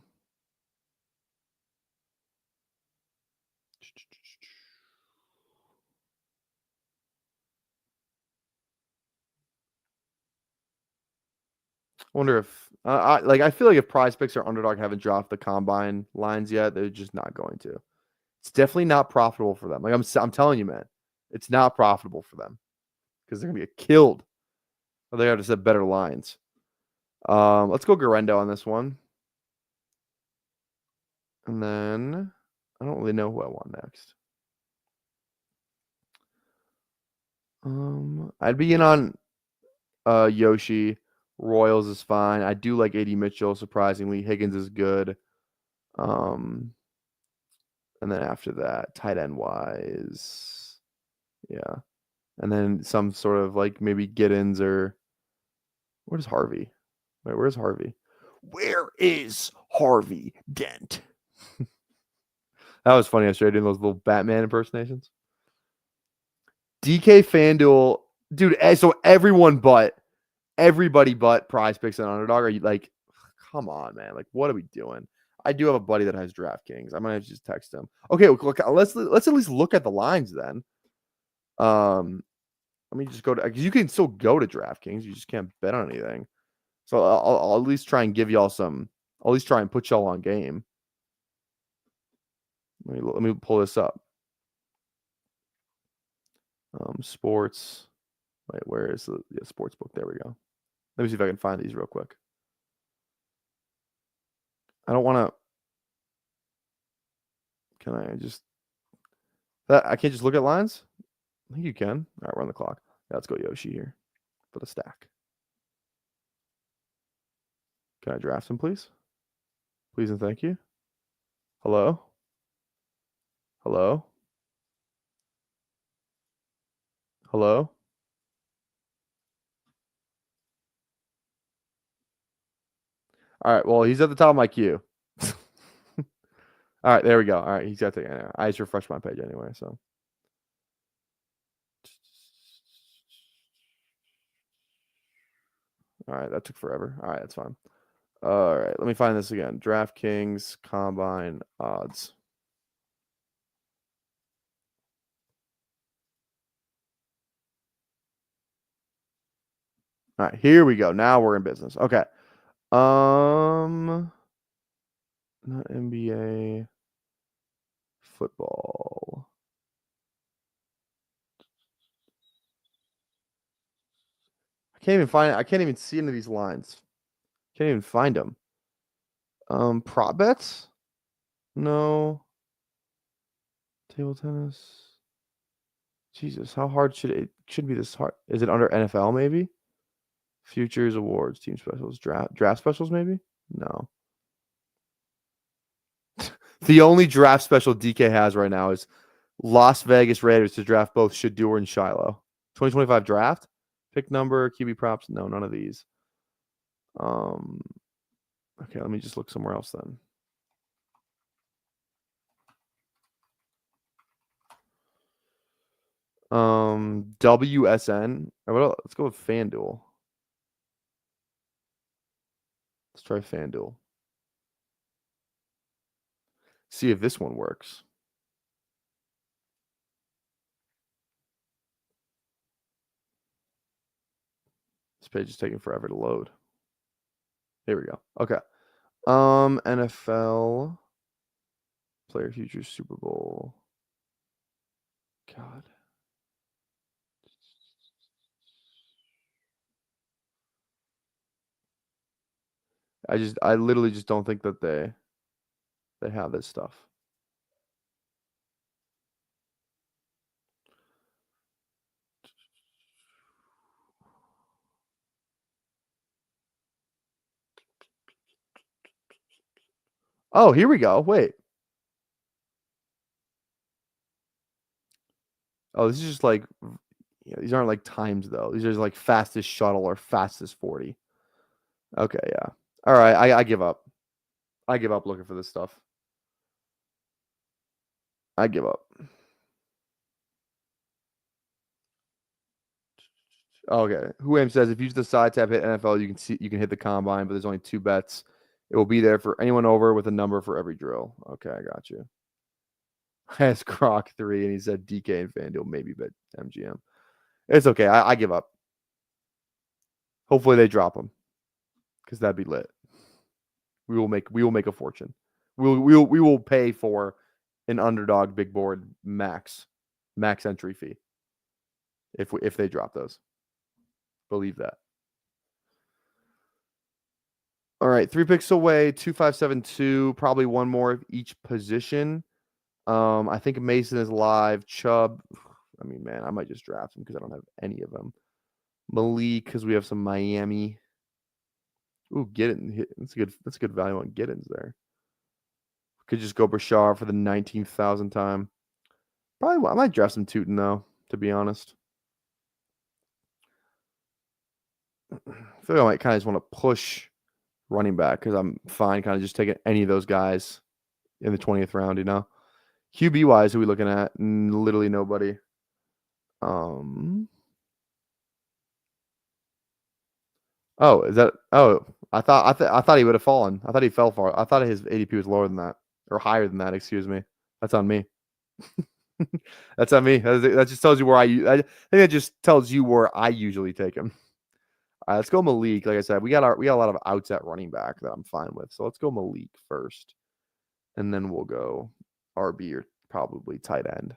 I wonder if I feel like if Prize Picks or Underdog haven't dropped the combine lines yet, they're just not going to. It's definitely not profitable for them. Like I'm telling you, man, it's not profitable for them because they're gonna get killed. Or they have to set better lines. Let's go Garendo on this one, and then I don't really know who I want next. I'd be in on Yoshi. Royals is fine. I do like AD Mitchell, surprisingly. Higgins is good. And then after that, tight end wise, yeah. And then some sort of like maybe Giddens or where's Harvey? Wait, where's Harvey? Where is Harvey Dent? That was funny. I started doing those little Batman impersonations. DK FanDuel, dude. So everybody but Prize Picks and Underdog. Are you like, come on, man? Like, what are we doing? I do have a buddy that has DraftKings. I might have to just text him. Okay, look, let's at least look at the lines then. Let me just go to because you can still go to DraftKings. You just can't bet on anything. So I'll at least try and give y'all some. I'll at least try and put y'all on game. Let me pull this up. Sports. Wait, where is the sports book? There we go. Let me see if I can find these real quick. I don't want to. Can I just? I can't just look at lines. I think you can. All right, we're on the clock. Yeah, let's go Yoshi here for the stack. Can I draft him, please? Please and thank you. Hello? Hello? Hello? All right, well, he's at the top of my queue. All right, there we go. All right, he's got to. I just refreshed my page anyway, so. All right, that took forever. All right, that's fine. All right, let me find this again. DraftKings Combine odds. All right, here we go. Now we're in business. Okay. Not NBA football. I can't even find it. I can't even see any of these lines. Can't even find them. Prop bets? No. Table tennis. Jesus, how hard should it should be this hard? Is it under NFL maybe? Futures, awards, team specials, draft specials maybe? No. The only draft special DK has right now is Las Vegas Raiders to draft both Shador and Shiloh. 2025 draft? Pick number, QB props? No, none of these. Okay, let me just look somewhere else then. WSN. Let's go with FanDuel. Let's try FanDuel. See if this one works. This page is taking forever to load. Here we go. Okay. NFL player futures Super Bowl. God. I literally just don't think that they have this stuff. Oh, here we go. Wait. Oh, this is just like, yeah, these aren't like times though. These are like fastest shuttle or fastest 40. Okay, yeah. All right, I give up. I give up looking for this stuff. I give up. Okay. Who says if you use the side tab hit NFL, you can hit the combine, but there's only 2 bets. It will be there for anyone over with a number for every drill. Okay, I got you. Has Croc 3 and he said DK and FanDuel maybe bet MGM. It's okay. I give up. Hopefully they drop him because that'd be lit. We will make a fortune. We will pay for an underdog big board max entry fee if they drop those. Believe that. All right, 3 picks away, 2572, probably one more of each position. I think Mason is live. Chubb, I mean, man, I might just draft him because I don't have any of them. Malik, because we have some Miami. Ooh, Giddens. That's a good value on Giddens there. Could just go Brashard for the 19,000th time. Probably, I might draft some Tootin though, to be honest. I feel like I might kind of just want to push running back because I'm fine kind of just taking any of those guys in the 20th round, you know. QB wise, who are we looking at? Literally nobody. Oh, is that? Oh, I thought he would have fallen. I thought he fell far. I thought his ADP was lower than that or higher than that. Excuse me. That's on me. That's on me. That just tells you where I think that just tells you where I usually take him. All right, let's go Malik. Like I said, we got a lot of outs at running back that I'm fine with. So let's go Malik first, and then we'll go RB or probably tight end.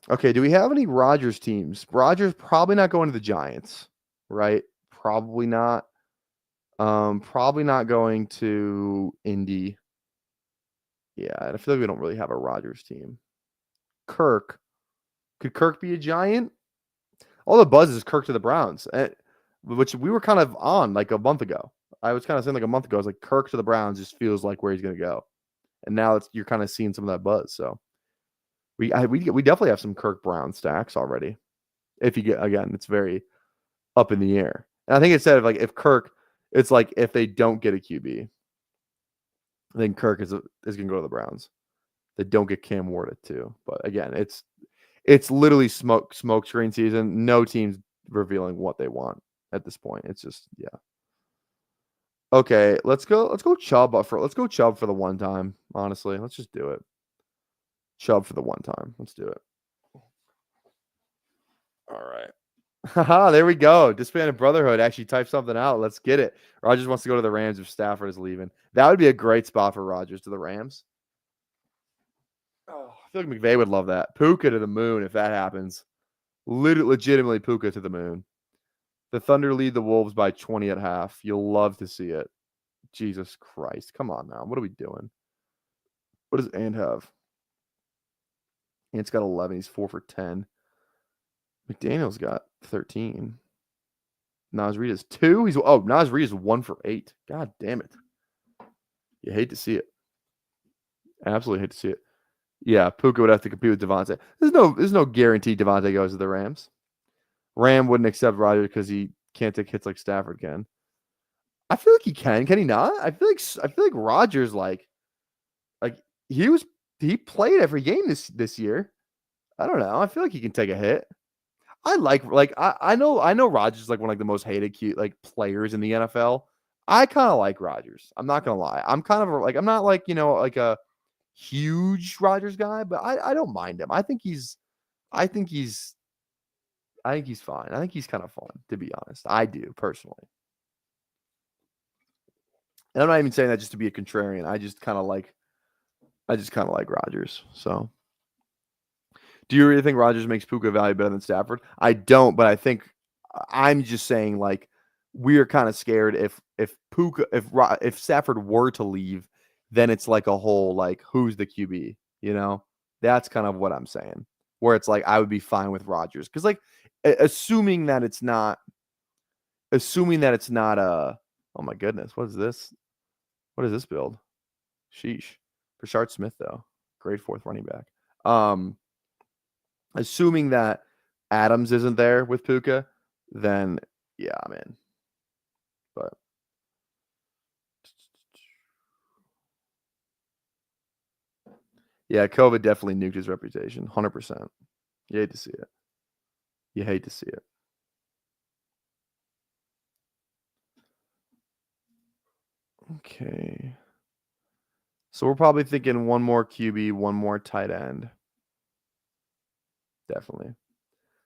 Okay, do we have any Rodgers teams? Rodgers probably not going to the Giants, right? Probably not. Probably not going to Indy. Yeah, I feel like we don't really have a Rodgers team. Kirk. Could Kirk be a Giant? All the buzz is Kirk to the Browns, which we were kind of on like a month ago. I was kind of saying like a month ago, I was like Kirk to the Browns just feels like where he's going to go, and now you're kind of seeing some of that buzz. So we definitely have some Kirk Brown stacks already. If you get again, it's very up in the air, and I think it said like if Kirk, it's like if they don't get a QB, then Kirk is going to go to the Browns. They don't get Cam Ward at 2, but again, it's literally smoke screen season. No team's revealing what they want at this point. It's just yeah. Okay, let's go Chubb let's go Chubb for the one time. Honestly, let's just do it. Chubb for the one time. Let's do it. All right. Haha, there we go. Disbanded Brotherhood actually typed something out. Let's get it. Rodgers wants to go to the Rams if Stafford is leaving. That would be a great spot for Rodgers to the Rams. Oh, I feel like McVay would love that. Puka to the moon if that happens. Legitimately Puka to the moon. The Thunder lead the Wolves by 20 at half. You'll love to see it. Jesus Christ. Come on now. What are we doing? What does Ant have? Ant's got 11. He's 4 for 10. McDaniel's got 13. Nas Reed is 2. Nas Reed is 1 for 8. God damn it. You hate to see it. Absolutely hate to see it. Yeah, Puka would have to compete with Devontae. There's no guarantee Devontae goes to the Rams. Ram wouldn't accept Rodgers because he can't take hits like Stafford can. I feel like he can. Can he not? I feel like Rodgers like he played every game this year. I don't know. I feel like he can take a hit. I know Rodgers is like one of the most hated cute like players in the NFL. I kind of like Rodgers. I'm not gonna lie. I'm kind of like I'm not like like a huge Rodgers guy, but I don't mind him. I think he's fine. I think he's kind of fun, to be honest. I do personally. And I'm not even saying that just to be a contrarian. I just kind of like Rodgers. So, do you really think Rodgers makes Puka value better than Stafford? I don't, but I think I'm just saying like we're kind of scared if Stafford were to leave, then it's like a whole like who's the QB, That's kind of what I'm saying. Where it's like I would be fine with Rodgers because like assuming that it's not Oh my goodness. What is this? What is this build? Sheesh. Brashard Smith, though. Grade 4th running back. Assuming that Adams isn't there with Puka, then yeah, I'm in. But yeah, COVID definitely nuked his reputation. 100%. You hate to see it. You hate to see it. Okay. So we're probably thinking one more QB, one more tight end. Definitely.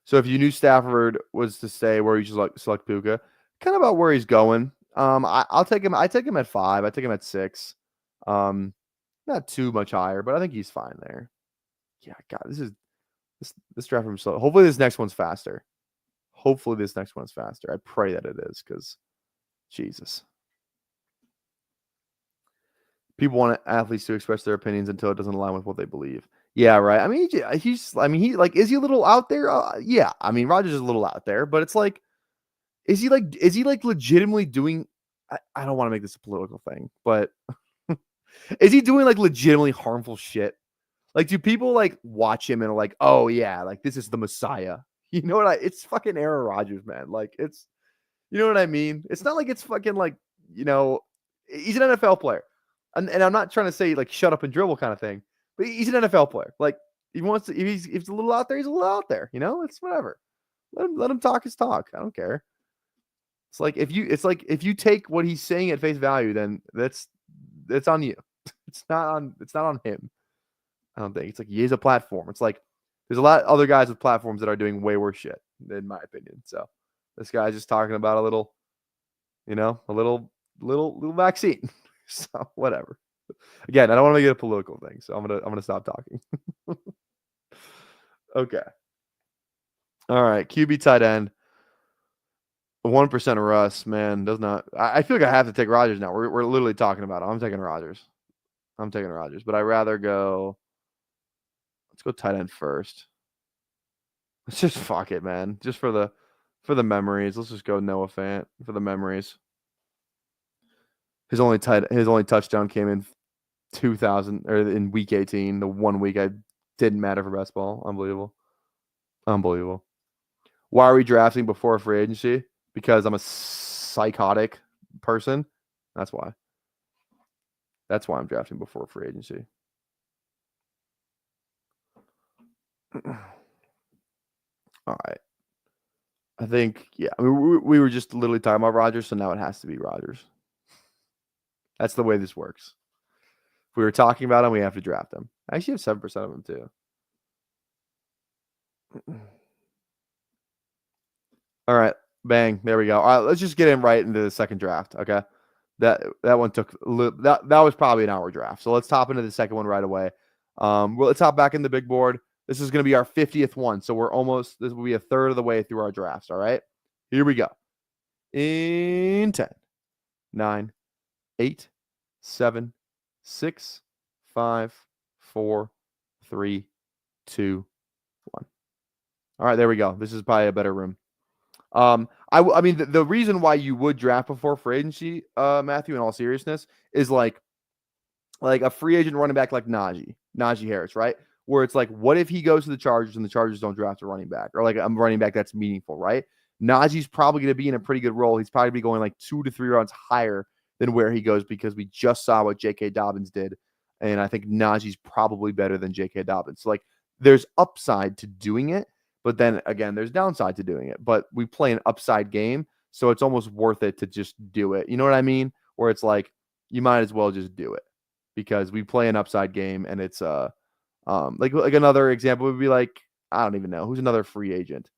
So if you knew Stafford was to stay where you just select Puka, kind of about where he's going. I'll take him. I take him at 5. I take him at 6. Not too much higher, but I think he's fine there. Yeah, God, this draft room slow. Hopefully this next one's faster. I pray that it is, because Jesus. People want athletes to express their opinions until it doesn't align with what they believe. Yeah, right. I mean, is he a little out there? Yeah. I mean, Rodgers is a little out there, but it's like, is he legitimately doing? I don't want to make this a political thing, but is he doing like legitimately harmful shit? Like, do people like watch him and are like, oh yeah, like this is the Messiah? You know what? It's fucking Aaron Rodgers, man. Like, it's, you know what I mean? It's not like it's fucking like, he's an NFL player. And I'm not trying to say like shut up and dribble kind of thing, but he's an NFL player. Like, he wants to, if he's a little out there, he's a little out there. It's whatever. Let him talk his talk. I don't care. It's like if you take what he's saying at face value, then that's on you. It's not on him. I don't think. It's like he is a platform. It's like there's a lot of other guys with platforms that are doing way worse shit, in my opinion. So this guy's just talking about a little vaccine. So whatever. Again, I don't want to make it a political thing, so I'm gonna stop talking. Okay. All right, QB tight end. 1% of Russ, man, does not. I feel like I have to take Rodgers now. We're literally talking about him. I'm taking Rodgers, but I'd rather go. Let's go tight end first. Let's just fuck it, man. Just for the memories. Let's just go Noah Fant for the memories. His only touchdown came in 2000 or in week 18, the 1 week I didn't matter for best ball. Unbelievable. Why are we drafting before free agency? Because I'm a psychotic person. That's why. That's why I'm drafting before free agency. All right. I think, yeah. I mean, we were just literally talking about Rodgers, so now it has to be Rodgers. That's the way this works. If we were talking about him, we have to draft him. I actually have 7% of him too. All right. Bang. There we go. All right. Let's just get in right into the second draft. Okay. That one took that was probably an hour draft. So let's hop into the second one right away. Let's hop back in the big board. This is going to be our 50th one. So this will be a third of the way through our drafts. All right. Here we go. In 10, 9, 8, 7, 6, 5, 4, 3, 2, 1. All right, there we go. This is probably a better room. I mean, the reason why you would draft before free agency, Matthew, in all seriousness, is like a free agent running back like Najee Harris, right? Where it's like, what if he goes to the Chargers and the Chargers don't draft a running back, or like a running back that's meaningful, right? Najee's probably going to be in a pretty good role. He's probably be going like 2 to 3 rounds higher than where he goes, because we just saw what J.K. Dobbins did, and I think Najee's probably better than J.K. Dobbins. So like, there's upside to doing it. But then again, there's downside to doing it. But we play an upside game, so it's almost worth it to just do it. You know what I mean? Where it's like, you might as well just do it, because we play an upside game, and it's like another example would be like, I don't even know who's another free agent.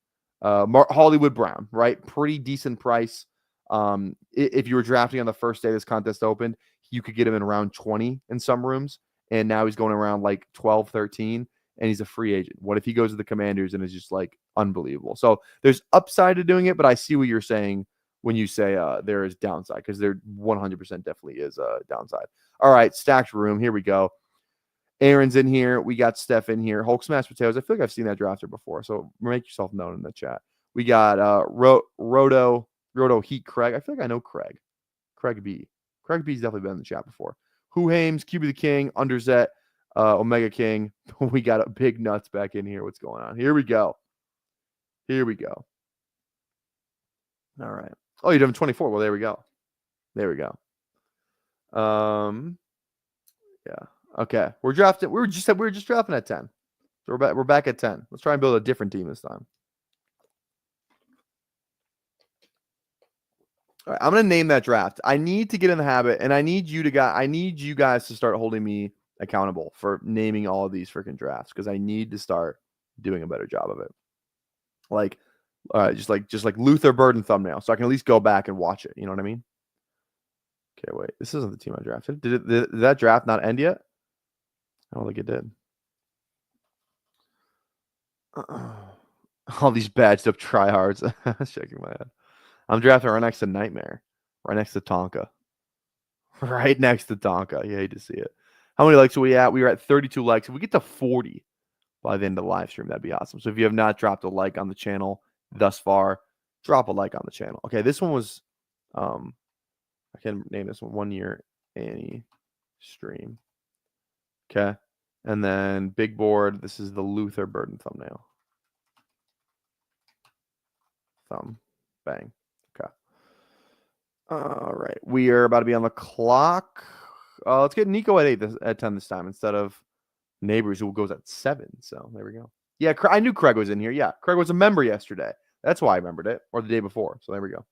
Hollywood Brown, right? Pretty decent price. If you were drafting on the first day this contest opened, you could get him in round 20 in some rooms, and now he's going around like 12, 13. And he's a free agent. What if he goes to the Commanders and is just like unbelievable? So there's upside to doing it, but I see what you're saying when you say there is downside, because there 100% definitely is a downside. All right, stacked room. Here we go. Aaron's in here. We got Steph in here. Hulk Smash Potatoes. I feel like I've seen that drafter before, so make yourself known in the chat. We got Roto Heat Craig. I feel like I know Craig. Craig B. Craig B's definitely been in the chat before. Who Hames, QB the King, Underzet, Omega King. We got a big nuts back in here. What's going on? Here we go. Here we go. All right. Oh, you're doing 24. Well, there we go. There we go. Yeah. Okay. We're drafting. We were just drafting at 10. So we're back at 10. Let's try and build a different team this time. All right, I'm gonna name that draft. I need to get in the habit, and I need you guys to start holding me accountable for naming all of these freaking drafts because I need to start doing a better job of it. Like, just like Luther Burden thumbnail, so I can at least go back and watch it. You know what I mean? Okay, wait. This isn't the team I drafted. Did that draft not end yet? I don't think it did. All these badged up tryhards. I was shaking my head. I'm drafting right next to Nightmare. Right next to Tonka. Right next to Tonka. You hate to see it. How many likes are we at? We are at 32 likes. If we get to 40 by the end of the live stream, that'd be awesome. So if you have not dropped a like on the channel thus far, drop a like on the channel. Okay, this one was I can name this one 1 year Annie stream. Okay. And then big board. This is the Luther Burden thumbnail. Thumb. Bang. Okay. All right. We are about to be on the clock. Let's get Nico at 10 this time instead of Neighbors, who goes at 7. So there we go. Yeah, I knew Craig was in here. Yeah, Craig was a member yesterday. That's why I remembered it. Or the day before. So there we go.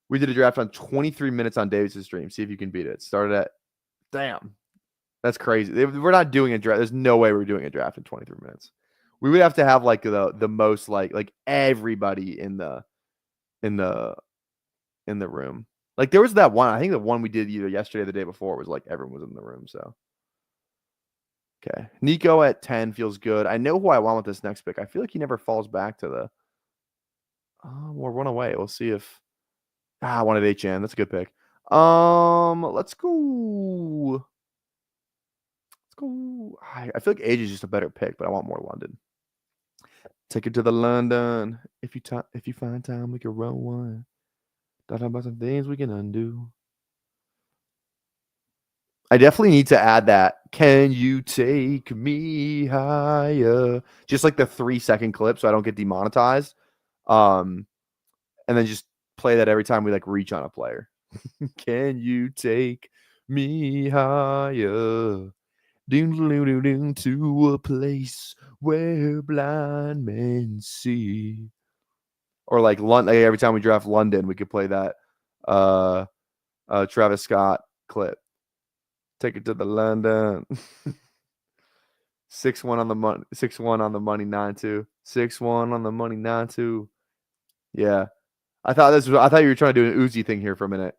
We did a draft on 23 minutes on Davis' stream. See if you can beat it. It started at, damn. That's crazy. We're not doing a draft. There's no way we're doing a draft in 23 minutes. We would have to have like the most like everybody in the room. Like there was that one. I think the one we did either yesterday or the day before was like everyone was in the room. So okay, Nico at 10 feels good. I know who I want with this next pick. I feel like he never falls back to the. We'll run away. We'll see if. I wanted HN. That's a good pick. Let's go. Go. I feel like Age is just a better pick, but I want more London. Take it to the London. If you find time, we can run one. Talk about some things we can undo. I definitely need to add that. Can you take me higher? Just like the 3-second clip, so I don't get demonetized. And then just play that every time we like reach on a player. Can you take me higher? To a place where blind men see. Or like London, every time we draft London, we could play that Travis Scott clip. Take it to the London. 6-1 on the money. 6-1 on the money. 9-2. 6-1 on the money. 9-2. Yeah, I thought you were trying to do an Uzi thing here for a minute.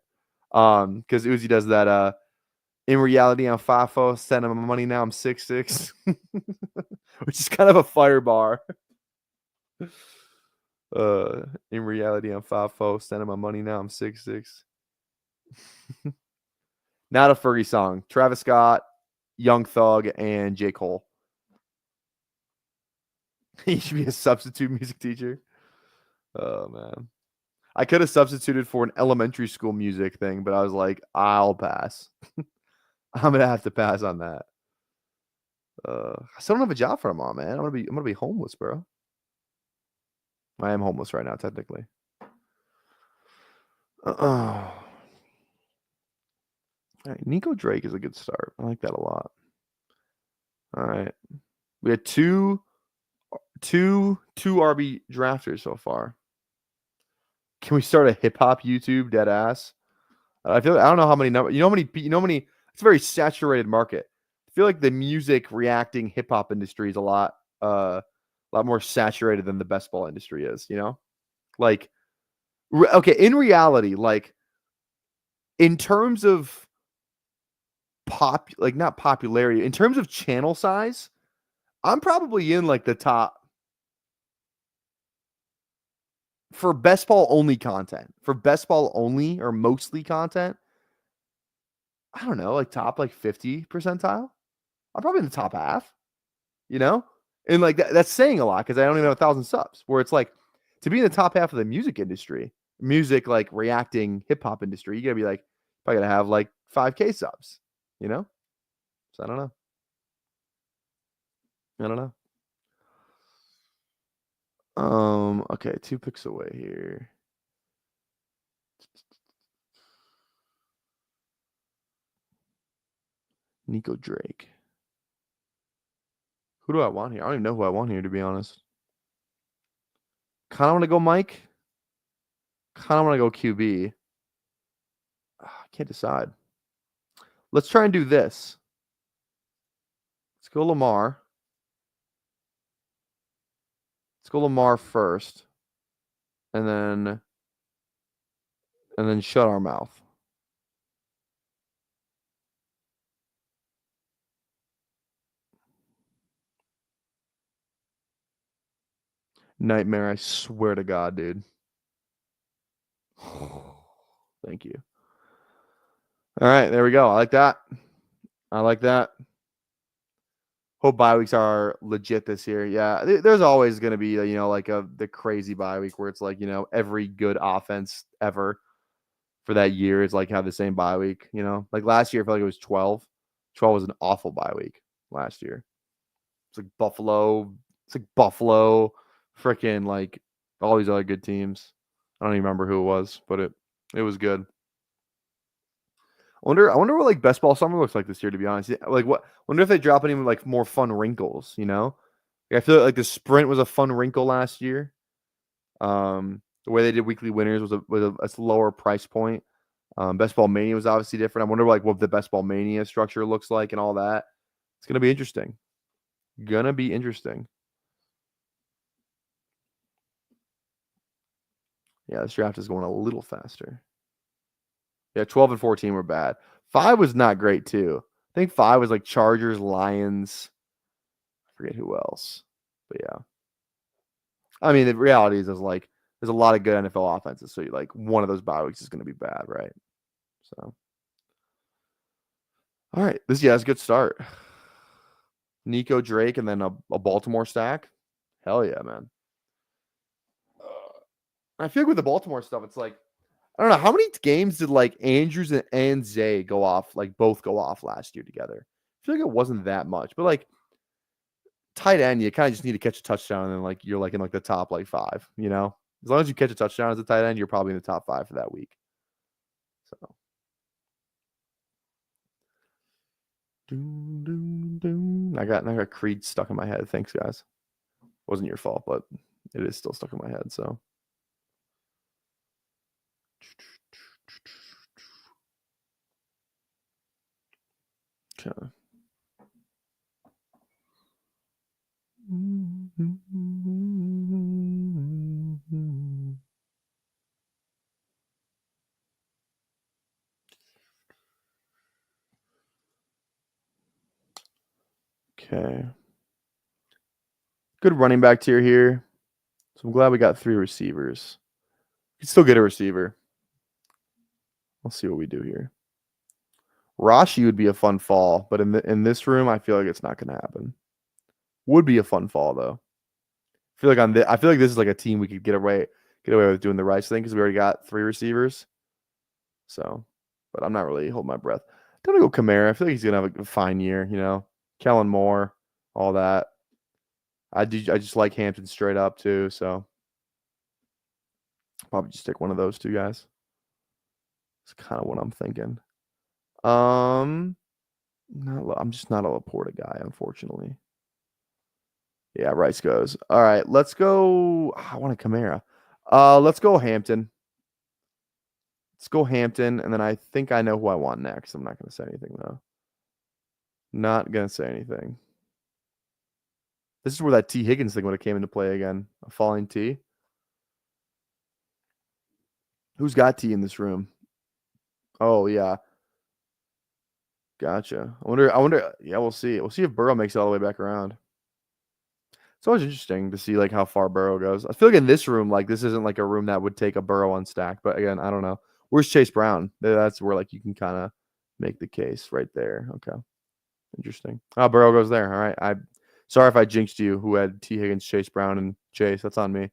Because Uzi does that. In reality, I'm 5'4", sending my money now. I'm 6'6", which is kind of a fire bar. In reality, I'm 5'4", sending my money now. I'm 6'6". Not a Fergie song. Travis Scott, Young Thug, and J. Cole. He should be a substitute music teacher. Oh man, I could have substituted for an elementary school music thing, but I was like, I'll pass. I'm gonna have to pass on that. I still don't have a job for a mom, man. I'm gonna be homeless, bro. I am homeless right now, technically. All right, Nico Drake is a good start. I like that a lot. All right, we had two RB drafters so far. Can we start a hip hop YouTube dead ass? I feel like, I don't know how many numbers. You know how many. It's a very saturated market. I feel like the music reacting hip hop industry is a lot more saturated than the best ball industry is. You know, like okay, in reality, like in terms of not popularity, in terms of channel size, I'm probably in like the top for best ball only content. For best ball only or mostly content, I don't know, like top like 50 percentile. I'm probably in the top half, you know? And like that's saying a lot because I don't even have 1,000 subs. Where it's like to be in the top half of the music industry, music like reacting hip hop industry, you gotta be like, probably gotta have like 5K subs, you know? So I don't know. I don't know. Okay, 2 picks away here. Nico Drake. Who do I want here? I don't even know who I want here, to be honest. Kind of want to go Mike. Kind of want to go QB. I can't decide. Let's try and do this. Let's go Lamar. Let's go Lamar first. And then shut our mouth. Nightmare, I swear to God, dude. Thank you. All right, there we go. I like that. I like that. Hope bye weeks are legit this year. Yeah, there's always going to be, like the crazy bye week where it's like, every good offense ever for that year is like have the same bye week, Like last year, I feel like it was 12. 12 was an awful bye week last year. It's like Buffalo. It's like Buffalo, freaking like all these other good teams. I don't even remember who it was, but it was good. I wonder what like best ball summer looks like this year, to be honest. Like wonder if they drop any like more fun wrinkles, Like, I feel like the sprint was a fun wrinkle last year. The way they did weekly winners was a lower price point. Best ball mania was obviously different. I wonder like what the best ball mania structure looks like and all that. It's gonna be interesting. Gonna be interesting. Yeah, this draft is going a little faster. Yeah, 12 and 14 were bad. 5 was not great too. I think 5 was like Chargers, Lions. I forget who else. But yeah. I mean, the reality is like there's a lot of good NFL offenses. So like one of those bye weeks is going to be bad, right? So all right. That's a good start. Nico Drake and then a Baltimore stack. Hell yeah, man. I feel like with the Baltimore stuff, it's like I don't know how many games did like Andrews and Zay go off, like both go off last year together. I feel like it wasn't that much, but like tight end, you kind of just need to catch a touchdown and then like you're like in like the top like 5, As long as you catch a touchdown as a tight end, you're probably in the top 5 for that week. So I got Creed stuck in my head. Thanks, guys. Wasn't your fault, but it is still stuck in my head. So okay. Okay. Good running back tier here. So I'm glad we got 3 receivers. You can still get a receiver. Let's see what we do here. Rashi would be a fun fall, but in this room, I feel like it's not going to happen. Would be a fun fall though. I feel like this is like a team we could get away with doing the Rice thing because we already got 3 receivers. So, but I'm not really holding my breath. I'm gonna go Kamara. I feel like he's gonna have a fine year. Kellen Moore, all that. I just like Hampton straight up too. So probably just take one of those 2 guys. It's kind of what I'm thinking. I'm just not a Laporta guy, unfortunately. Yeah, Rice goes. All right, let's go. I want a Kamara. Let's go Hampton. Let's go Hampton, and then I think I know who I want next. I'm not going to say anything, though. Not going to say anything. This is where that T. Higgins thing would have came into play again. A falling T. Who's got T in this room? Oh, yeah. Gotcha. I wonder. Yeah, we'll see. We'll see if Burrow makes it all the way back around. It's always interesting to see like how far Burrow goes. I feel like in this room, like this isn't like a room that would take a Burrow on stack. But again, I don't know. Where's Chase Brown? That's where like you can kind of make the case right there. Okay, interesting. Oh, Burrow goes there. All right. Sorry if I jinxed you. Who had T Higgins, Chase Brown, and Chase? That's on me.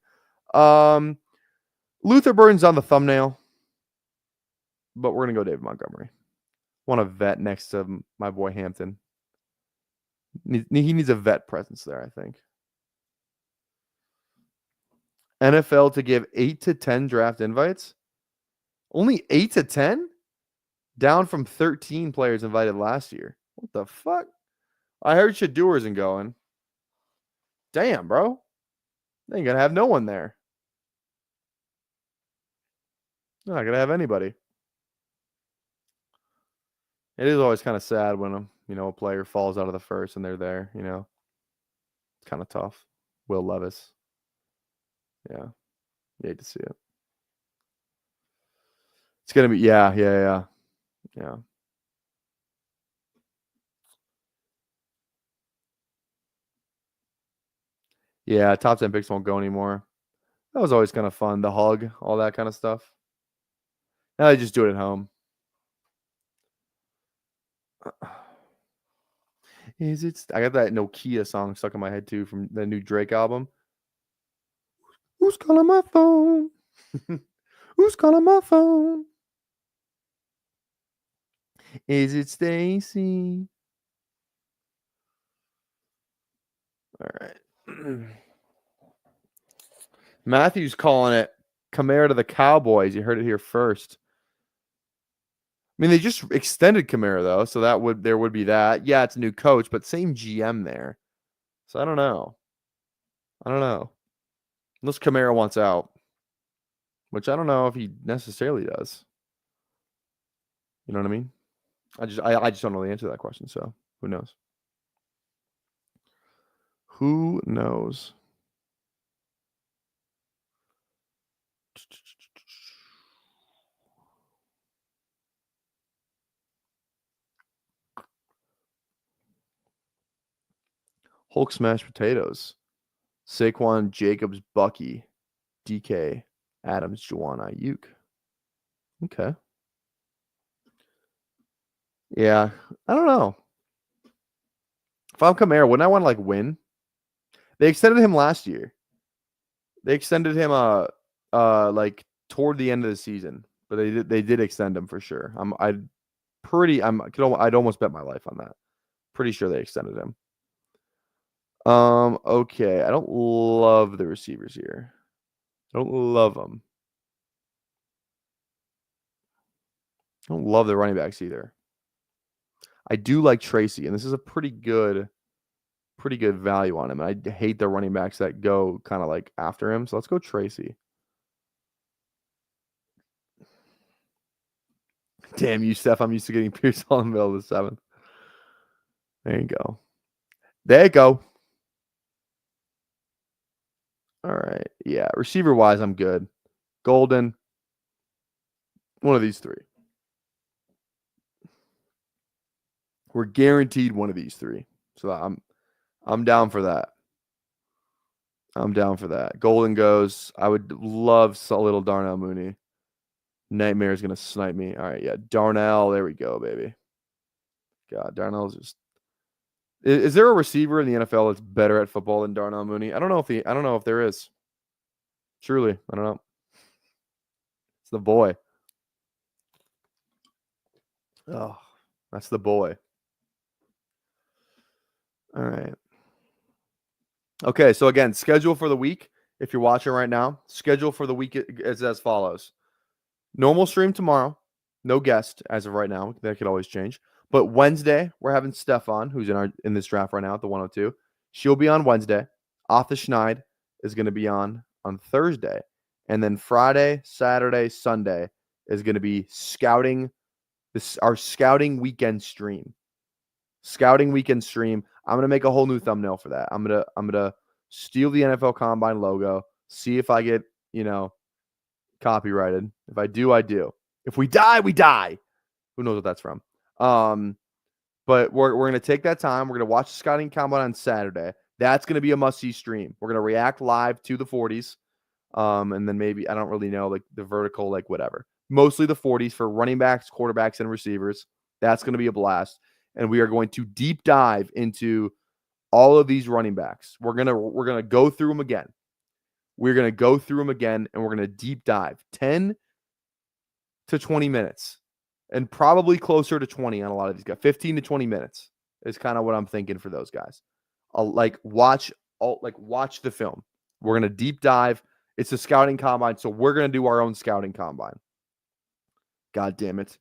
Luther Burden's on the thumbnail, but we're going to go David Montgomery. Want a vet next to my boy Hampton. He needs a vet presence there, I think. NFL to give 8 to 10 draft invites. Only 8 to 10? Down from 13 players invited last year. What the fuck? I heard Shador isn't going. Damn, bro. They ain't going to have no one there. They're not going to have anybody. It is always kind of sad when a player falls out of the first and they're there, It's kind of tough. Will Levis. Yeah. You hate to see it. It's going to be, yeah. Yeah, top 10 picks won't go anymore. That was always kind of fun. The hug, all that kind of stuff. Now they just do it at home. I got that Nokia song stuck in my head too from the new Drake album. Who's calling my phone? Who's calling my phone? Is it Stacy? All right. Matthew's calling it Kamara to the Cowboys. You heard it here first. I mean, they just extended Kamara though, so there would be that. Yeah, it's a new coach, but same GM there. So I don't know. Unless Kamara wants out, which I don't know if he necessarily does. You know what I mean? I just don't know the answer to that question. So who knows? Who knows? Hulk smashed potatoes. Saquon, Jacobs, Bucky, DK, Adams, Juwan, Ayuk. Okay. Yeah, I don't know. If I'm Kamara, wouldn't I want to win? They extended him last year. They extended him toward the end of the season, but they did extend him for sure. I'd almost bet my life on that. Pretty sure they extended him. Okay. I don't love the receivers here. I don't love them. I don't love the running backs either. I do like Tracy, and this is a pretty good value on him. And I hate the running backs that go kind of after him. So let's go Tracy. Damn you, Steph. I'm used to getting Pierce all in the middle of the 7th. There you go. There you go. All right. Yeah. Receiver-wise, I'm good. Golden. One of these 3. We're guaranteed one of these 3. So I'm down for that. Golden goes. I would love a little Darnell Mooney. Nightmare is going to snipe me. All right, yeah. Darnell. There we go, baby. God, Darnell's just... Is there a receiver in the NFL that's better at football than Darnell Mooney? I don't know if there is. Truly, I don't know. It's the boy. Oh, that's the boy. All right. Okay, so again, schedule for the week. If you're watching right now, schedule for the week is as follows. Normal stream tomorrow. No guest as of right now. That could always change. But Wednesday, we're having Steph on, who's in this draft right now at the 102. She'll be on Wednesday. Arthur Schneid is going to be on Thursday. And then Friday, Saturday, Sunday is going to be our scouting weekend stream. Scouting weekend stream. I'm going to make a whole new thumbnail for that. I'm going to steal the NFL Combine logo, see if I get, copyrighted. If I do, I do. If we die, we die. Who knows what that's from? But we're going to take that time. We're going to watch the scouting combine on Saturday. That's going to be a must-see stream. We're going to react live to the 40s. And then maybe, I don't really know, the vertical, whatever. Mostly the 40s for running backs, quarterbacks, and receivers. That's going to be a blast. And we are going to deep dive into all of these running backs. We're going to go through them again. We're going to go through them again, and we're going to deep dive 10 to 20 minutes, and probably closer to 20 on a lot of these guys. 15 to 20 minutes is kind of what I'm thinking for those guys. I'll watch the film. We're going to deep dive. It's a scouting combine, so we're going to do our own scouting combine. God damn it.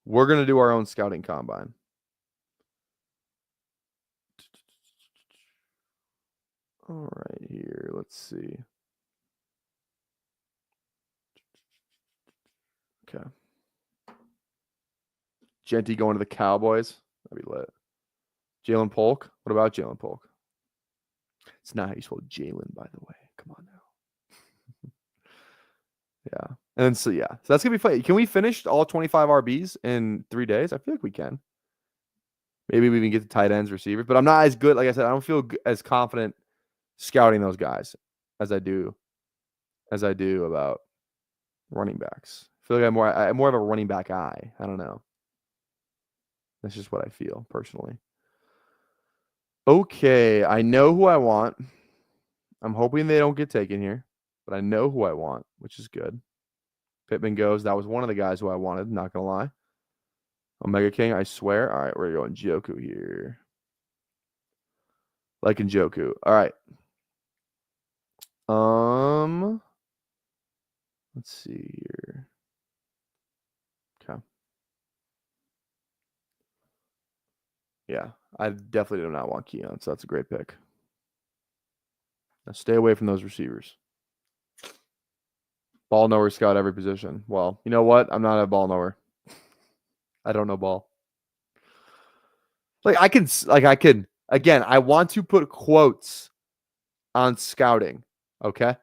We're going to do our own scouting combine. All right, here. Let's see. Okay. Genty going to the Cowboys. That'd be lit. Jalen Polk. What about Jalen Polk? It's not how you spell Jalen, by the way. Come on now. Yeah. And then, so that's going to be fun. Can we finish all 25 RBs in 3 days? I feel like we can. Maybe we can get the tight ends, receivers. But I'm not as good. Like I said, I don't feel as confident scouting those guys as I do about running backs. I feel like I'm more of a running back eye. I don't know. That's just what I feel personally. Okay, I know who I want. I'm hoping they don't get taken here, but I know who I want, which is good. Pittman goes. That was one of the guys who I wanted, not going to lie. Omega King, I swear. All right, we're going Joku here. Like in Joku. All right. Let's see here. Okay. Yeah, I definitely do not want Keon, so that's a great pick. Now stay away from those receivers. Ball knower scout every position. Well, you know what? I'm not a ball knower. I don't know ball. I could again, I want to put quotes on scouting, okay?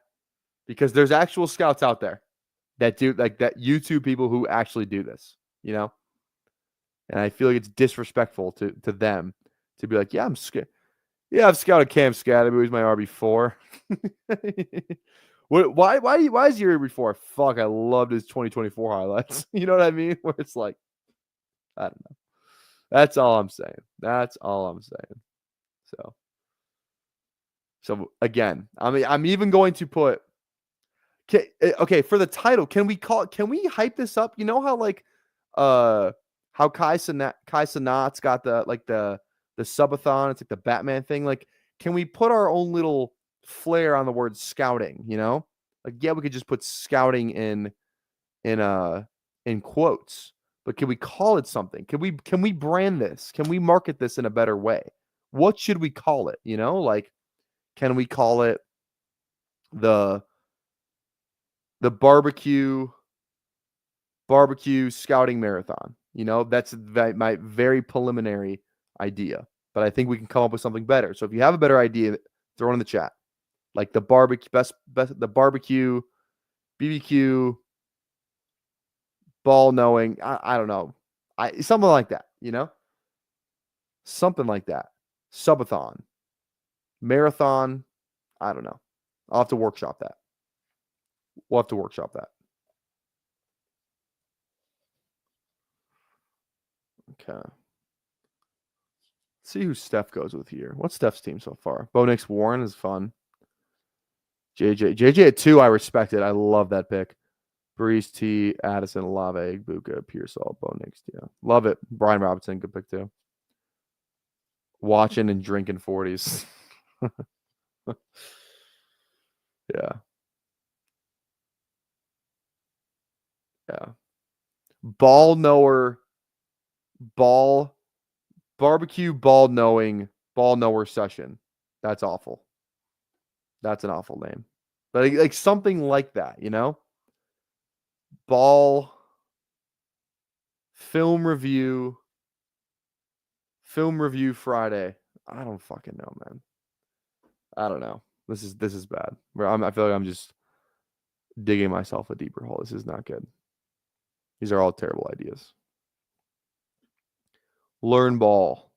Because there's actual scouts out there that do that YouTube people who actually do this, you know? And I feel like it's disrespectful to them to be like, yeah, I'm scared. Yeah, I've scouted Cam Scatterby. He's my RB4. Why is your RB4? Fuck, I loved his 2024 highlights. You know what I mean? Where it's like, I don't know. That's all I'm saying. That's all I'm saying. So again, I'm even going to put. Okay, for the title, can we hype this up? You know how Kai Cenat's got the subathon, it's like the Batman thing. Like, can we put our own little flair on the word scouting, you know? Like, yeah, we could just put scouting in quotes, but can we call it something? Can we brand this? Can we market this in a better way? What should we call it? You know, like, can we call it the barbecue scouting marathon? You know, that's my very preliminary idea, but I think we can come up with something better. So if you have a better idea, throw it in the chat. Like the barbecue the barbecue BBQ ball knowing. I don't know. Something like that, you know? Something like that. Subathon. Marathon. I don't know. I'll have to workshop that. We'll have to workshop that. Okay. Let's see who Steph goes with here. What's Steph's team so far? Bo Nix Warren is fun. JJ at 2, I respect it. I love that pick. Breeze T, Addison, Olave, Buka, Pearsall, Bo Nix. Yeah. Love it. Brian Robinson, good pick too. Watching and drinking 40s. Yeah. Yeah. Ball knower, barbecue ball knower session. That's awful. That's an awful name. But like something like that, you know? Ball film review Friday. I don't fucking know, man. I don't know. This is bad. I feel like I'm just digging myself a deeper hole. This is not good. These are all terrible ideas. Learn ball.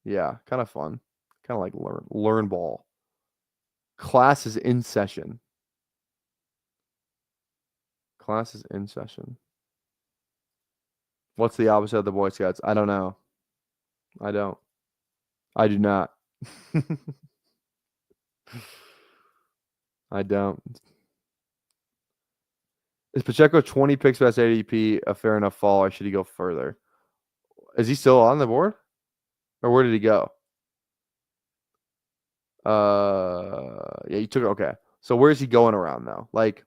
Yeah, kind of fun. Kind of like learn ball. Class is in session. Class is in session. What's the opposite of the Boy Scouts? I don't know. I do not. I don't. Is Pacheco 20 picks past ADP a fair enough fall, or should he go further? Is he still on the board? Or where did he go? Yeah, you took it. Okay. So where's he going around though? Like,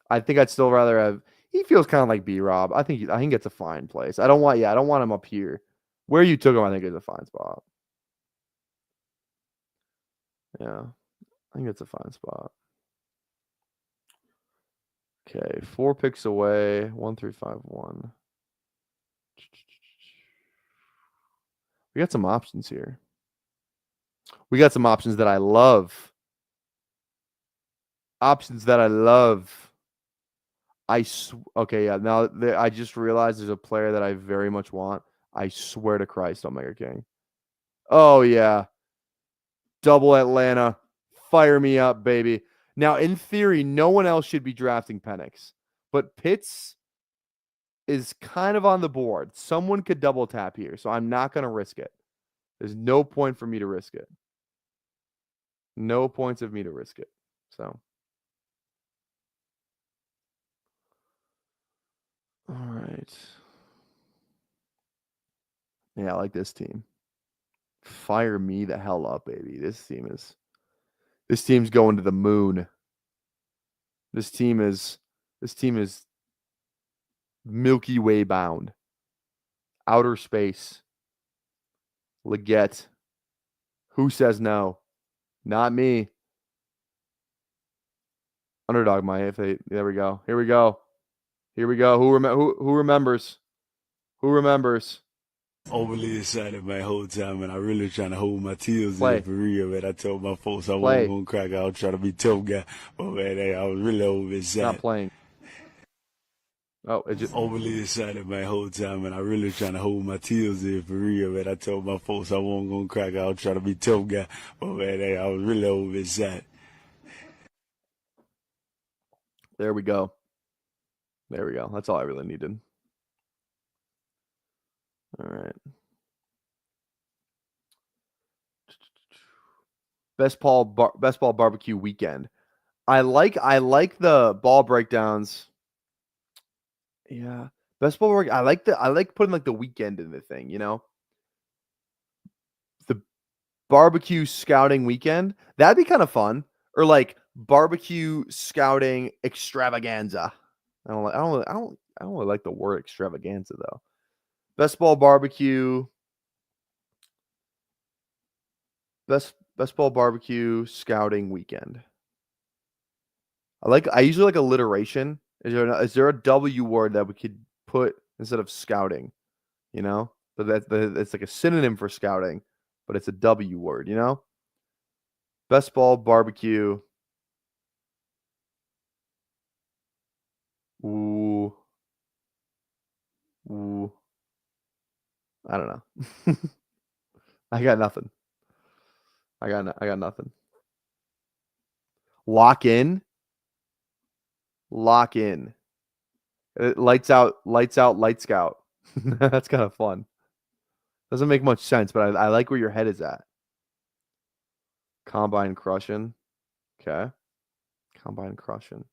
I think I'd still rather have. He feels kind of like B-Rob. I think it's a fine place. I don't want him up here. Where you took him, I think is a fine spot. Yeah, I think it's a fine spot. Okay, 4 picks away. 1, 3, 5, 1. We got some options here. We got some options that I love. Options that I love. Okay, yeah. Now I just realized there's a player that I very much want. I swear to Christ, Omega King. Oh yeah, double Atlanta. Fire me up, baby. Now, in theory, no one else should be drafting Penix, but Pitts is kind of on the board. Someone could double tap here, so I'm not going to risk it. There's no point for me to risk it. No points of me to risk it. So, all right. Yeah, I like this team. Fire me the hell up, baby. This team's going to the moon. This team is Milky Way bound. Outer space. Leggett. Who says no? Not me. Underdog, there we go. Here we go. Who remembers? Who remembers? Overly excited my whole time, and I really trying to hold my tears Play. in for real, man. I told my folks I Play. wasn't going to crack out, try to be tough guy. But, man, hey, I was really overly excited. Not playing. Oh, it just overly excited my whole time, and I really trying to hold my tears in for real, man. I told my folks I wasn't going to crack out, try to be tough guy. But, man, hey, I was really overly excited. There we go. There we go. That's all I really needed. All right. Best ball barbecue weekend. I like the ball breakdowns. Yeah. Best ball work. I like putting like the weekend in the thing, you know? The barbecue scouting weekend. That'd be kind of fun. Or like barbecue scouting extravaganza. I don't really like the word extravaganza though. Best ball barbecue. Best ball barbecue scouting weekend. I usually like alliteration. Is there a W word that we could put instead of scouting? You know, but it's like a synonym for scouting, but it's a W word. You know, best ball barbecue. Ooh. I don't know. I got nothing. I got nothing. Lock in. Lights out, light scout. That's kind of fun. Doesn't make much sense, but I like where your head is at. Combine crushing. Okay. Combine crushing.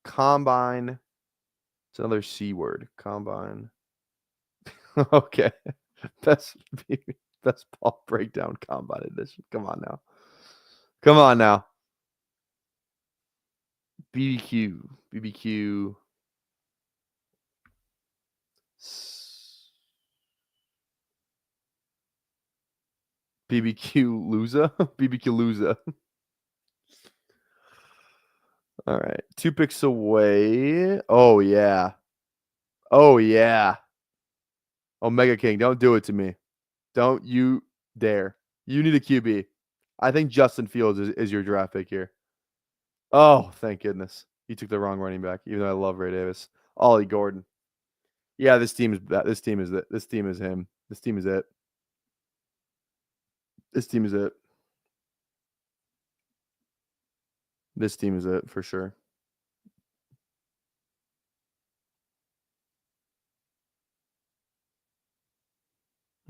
Combine. It's another C word. Combine. Okay. Best ball breakdown combine edition. Come on now. BBQ. BBQ loser. BBQ loser. All right. 2 picks away. Oh yeah. Omega King, don't do it to me. Don't you dare. You need a QB. I think Justin Fields is your draft pick here. Oh, thank goodness. You took the wrong running back, even though I love Ray Davis. Ollie Gordon. Yeah, this team is him. This team is it. This team is it. This team is it for sure.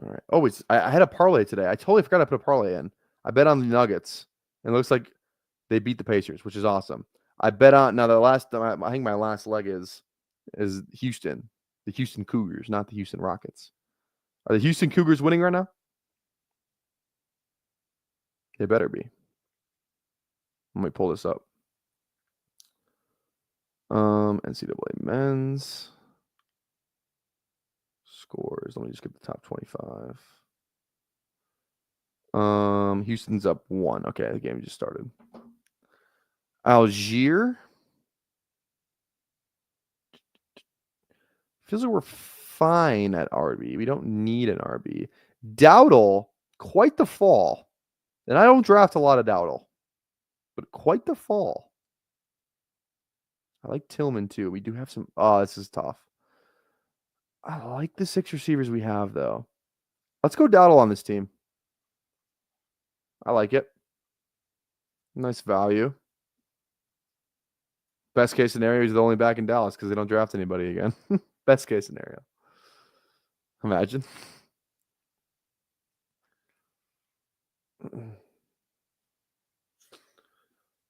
All right. Oh, I had a parlay today. I totally forgot to put a parlay in. I bet on the Nuggets. It looks like They beat the Pacers, which is awesome. I bet on now I think my last leg is Houston. The Houston Cougars, not the Houston Rockets. Are the Houston Cougars winning right now? They better be. Let me pull this up. NCAA men's scores. Let me just get the top 25. Houston's up 1. Okay, the game just started. Algier. Feels like we're fine at RB. We don't need an RB. Dowdle, quite the fall. And I don't draft a lot of Dowdle, but quite the fall. I like Tillman too. We do have some. Oh, this is tough. I like the 6 receivers we have, though. Let's go Dowdle on this team. I like it. Nice value. Best case scenario is the only back in Dallas because they don't draft anybody again. Best case scenario. Imagine.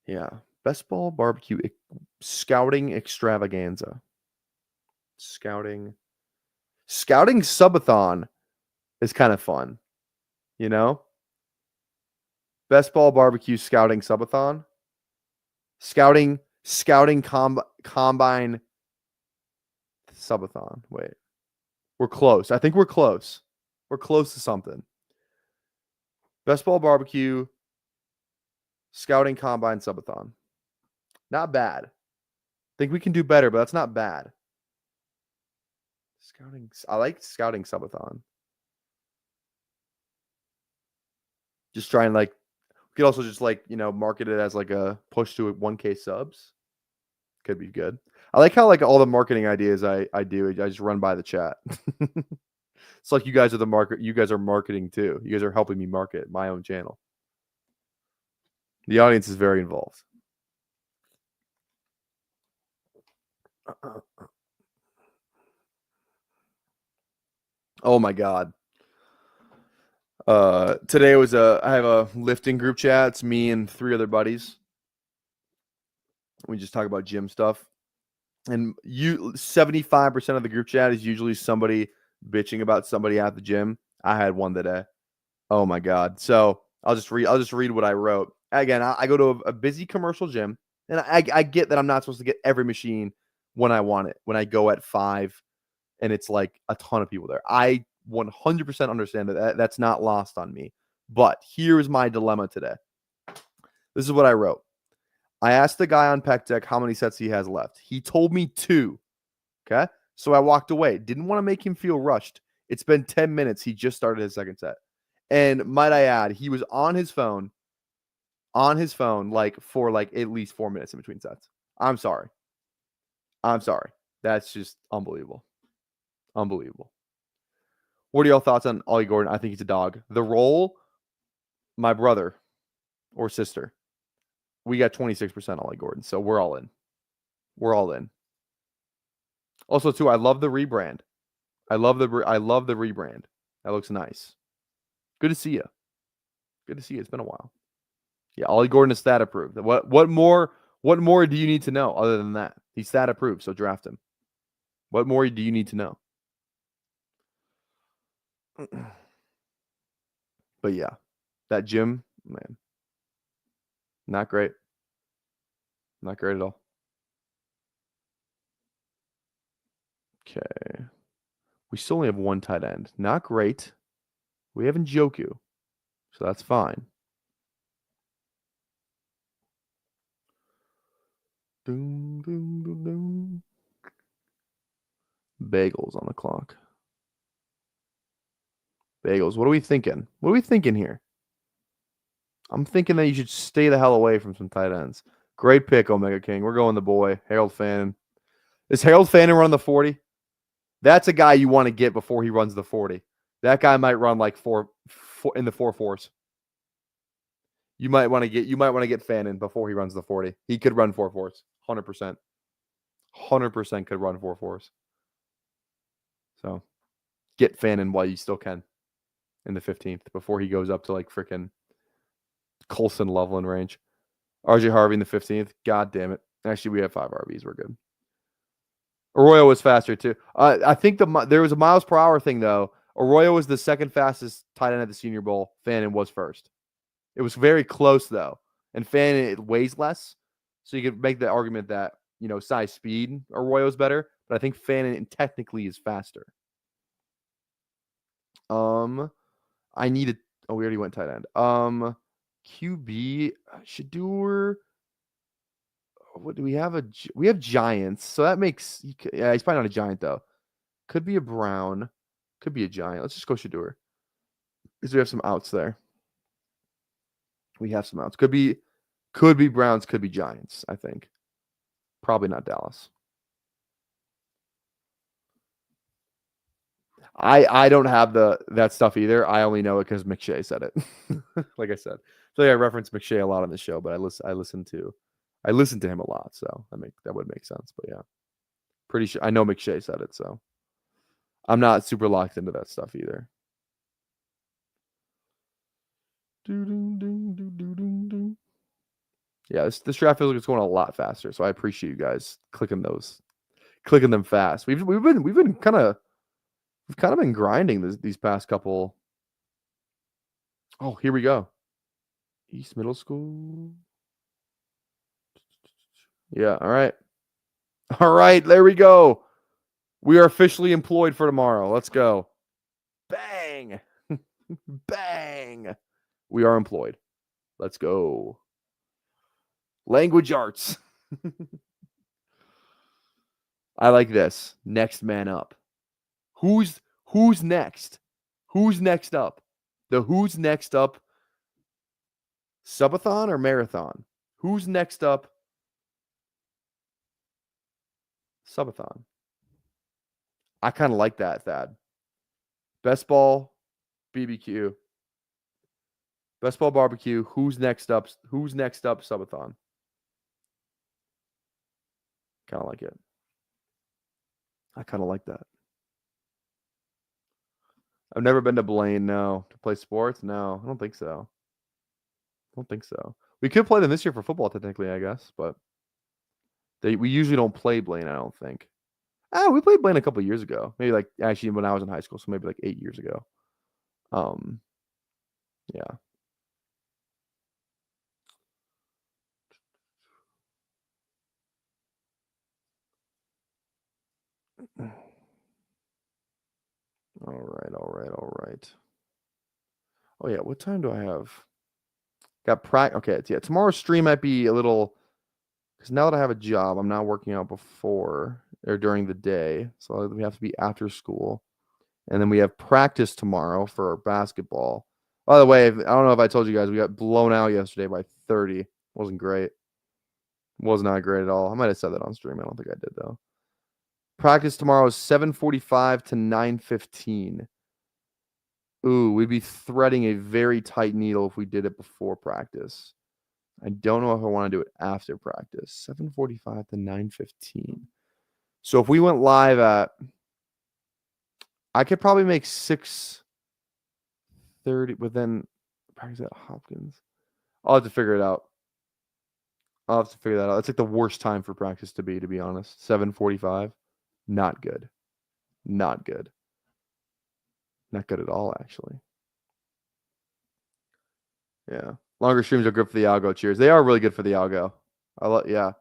Yeah. Best ball barbecue scouting extravaganza. Scouting subathon is kind of fun. You know? Best ball barbecue scouting subathon. Scouting combine subathon. Wait. We're close. I think we're close. We're close to something. Best ball barbecue scouting combine subathon. Not bad. Think we can do better, but that's not bad. I like scouting subathon. Just try and we could also just market it as like a push to 1K subs. Could be good. I like how all the marketing ideas I do, I just run by the chat. It's like you guys are you guys are marketing too. You guys are helping me market my own channel. The audience is very involved. Oh my God. Today I have a lifting group chat. It's me and 3 other buddies. We just talk about gym stuff. And 75% of the group chat is usually somebody bitching about somebody at the gym. I had one today. Oh my God. So I'll just read what I wrote. Again, I go to a busy commercial gym, and I get that I'm not supposed to get every machine when I want it. When I go at 5 and it's like a ton of people there. I 100% understand that that's not lost on me. But here's my dilemma today. This is what I wrote. I asked the guy on Pec Deck how many sets he has left. He told me 2. Okay. So I walked away. Didn't want to make him feel rushed. It's been 10 minutes. He just started his second set. And might I add, he was on his phone for at least 4 minutes in between sets. I'm sorry. That's just unbelievable. Unbelievable. What are y'all thoughts on Ollie Gordon? I think he's a dog. The role, my brother or sister, we got 26% Ollie Gordon, so we're all in. We're all in. Also, too, I love the rebrand. I love the rebrand. That looks nice. Good to see you. Good to see you. It's been a while. Yeah, Ollie Gordon is stat approved. What more do you need to know other than that? He's stat approved, so draft him. What more do you need to know? But yeah, that gym, man, not great. Not great at all. Okay. We still only have 1 tight end. Not great. We have Njoku, so that's fine. Doom, doom, doom, doom. Bagels on the clock. Bagels. What are we thinking? What are we thinking here? I'm thinking that you should stay the hell away from some tight ends. Great pick, Omega King. We're going the boy, Harold Fannin. Is Harold Fannin run the 40? That's a guy you want to get before he runs the 40. That guy might run like four in the 4.4s. You might want to get Fannin before he runs the 40. He could run 4.4s. 100%. 100% could run 4.4s. So get Fannin while you still can in the 15th before he goes up to like freaking Colson Loveland range. RJ Harvey in the 15th. God damn it. Actually, we have 5 RBs. We're good. Arroyo was faster too. I think there was a miles per hour thing though. Arroyo was the second fastest tight end at the Senior Bowl. Fannin was first. It was very close though, and Fannin it weighs less, so you could make the argument that size speed Arroyo's better, but I think Fannin technically is faster. I needed. Oh, we already went tight end. QB Shadur. What do we have? We have Giants, so that makes. Yeah, he's probably not a Giant though. Could be a Brown. Could be a Giant. Let's just go Shadur. Because we have some outs there. We have some outs. Could be Browns. Could be Giants. I think. Probably not Dallas. I don't have that stuff either. I only know it because McShay said it. Like I said, so yeah, I reference McShay a lot on the show, but I listen to him a lot, so that would make sense. But yeah, pretty sure I know McShay said it, so I'm not super locked into that stuff either. Yeah, this draft feels like it's going a lot faster, so I appreciate you guys clicking them fast. We've kind of been grinding these past couple. Oh, here we go. East Middle School. Yeah, all right. All right, there we go. We are officially employed for tomorrow. Let's go. Bang. Bang. We are employed. Let's go. Language arts. I like this. Next man up. Who's next? Who's next up? The who's next up subathon or marathon? Who's next up? Subathon. I kind of like that, Thad. Best ball, BBQ. Best ball barbecue. Who's next up? Who's next up? Subathon. Kind of like it. I kind of like that. I've never been to Blaine, no. To play sports? No, I don't think so. We could play them this year for football, technically, I guess, but we usually don't play Blaine, I don't think. We played Blaine a couple years ago. Maybe actually when I was in high school, so maybe 8 years ago. Yeah. All right. Oh yeah, what time do I have? Got okay, yeah. Tomorrow's stream might be a little because now that I have a job, I'm not working out before or during the day, so we have to be after school, and then we have practice tomorrow for basketball. By the way, I don't know if I told you guys, we got blown out yesterday by 30. Wasn't great. Was not great at all. I might have said that on stream. I don't think I did though. Practice tomorrow is 7:45 to 9:15. Ooh, we'd be threading a very tight needle if we did it before practice. I don't know if I want to do it after practice. 7:45 to 9:15. So if we went live at, I could probably make 6:30, but then practice at Hopkins. I'll have to figure it out. It's like the worst time for practice to be honest. 7:45. Not good. Not good. Not good at all, actually. Yeah. Longer streams are good for the algo. Cheers. They are really good for the algo. Yeah.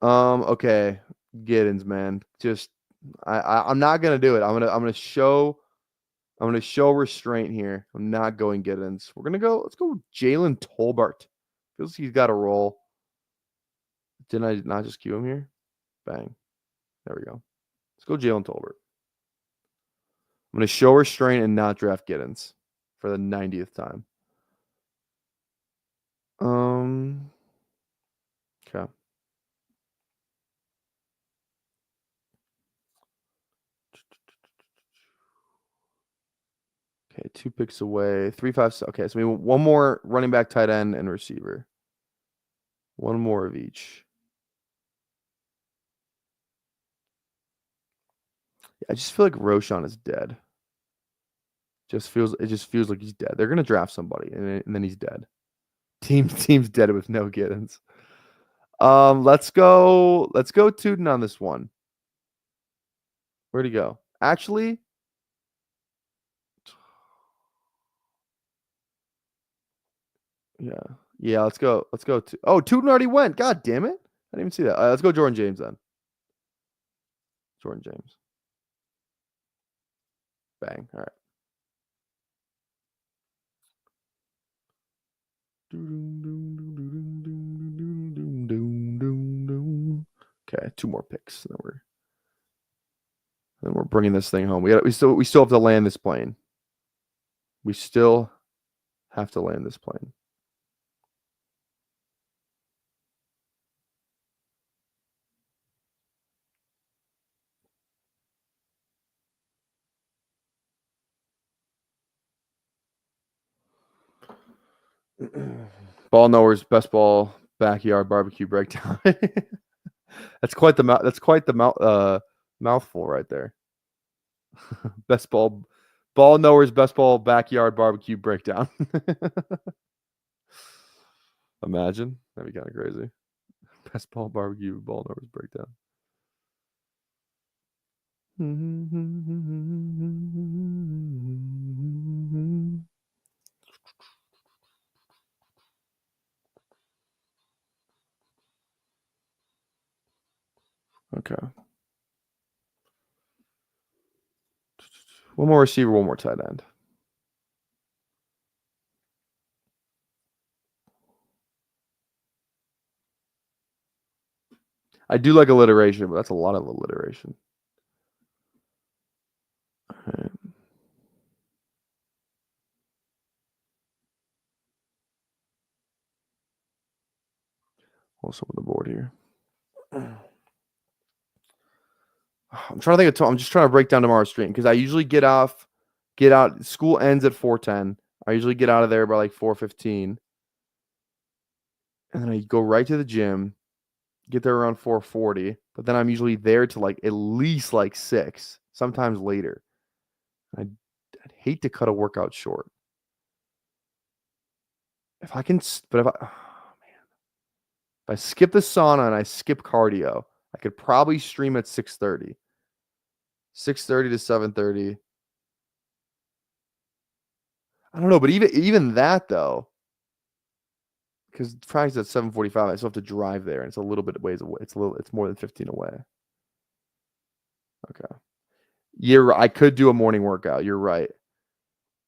Okay. Giddens, man. Just I'm not gonna do it. I'm gonna show restraint here. I'm not going Giddens. Let's go Jalen Tolbert. Feels like he's got a roll. Didn't I not just cue him here? Bang. There we go. Let's go Jalen Tolbert. I'm going to show restraint and not draft Giddens for the 90th time. Okay. Okay, 2 picks away. 3, 5. Okay, so we want one more running back, tight end, and receiver. One more of each. I just feel like Roshan is dead. It just feels like he's dead. They're gonna draft somebody, and then he's dead. Team's dead with no Giddens. Let's go Tuden on this one. Where'd he go? Actually, yeah. Let's go. Oh, Tuden already went. God damn it! I didn't even see that. Let's go Jordan James then. Jordan James. Bang. All right. Okay, 2 more picks. Then we're bringing this thing home. We still have to land this plane. We still have to land this plane. Ball knowers, best ball backyard barbecue breakdown. That's quite the mouthful right there. Best ball knowers, best ball backyard barbecue breakdown. Imagine, that'd be kind of crazy. Best ball barbecue ball knowers breakdown. Okay. One more receiver, one more tight end. I do like alliteration, but that's a lot of alliteration. All right. Also on the board here. I'm trying to think of I'm just trying to break down tomorrow's stream because I usually get out. School ends at 4:10. I usually get out of there by like 4:15. And then I go right to the gym, get there around 4:40, but then I'm usually there to like at least like 6, sometimes later. I'd hate to cut a workout short. If I can, but if I skip the sauna and I skip cardio, I could probably stream at 6:30. 6:30 to 7:30. I don't know, but even that though, because practice at 7:45, I still have to drive there, and it's a little bit ways away. It's more than 15 away. Okay. I could do a morning workout. You're right.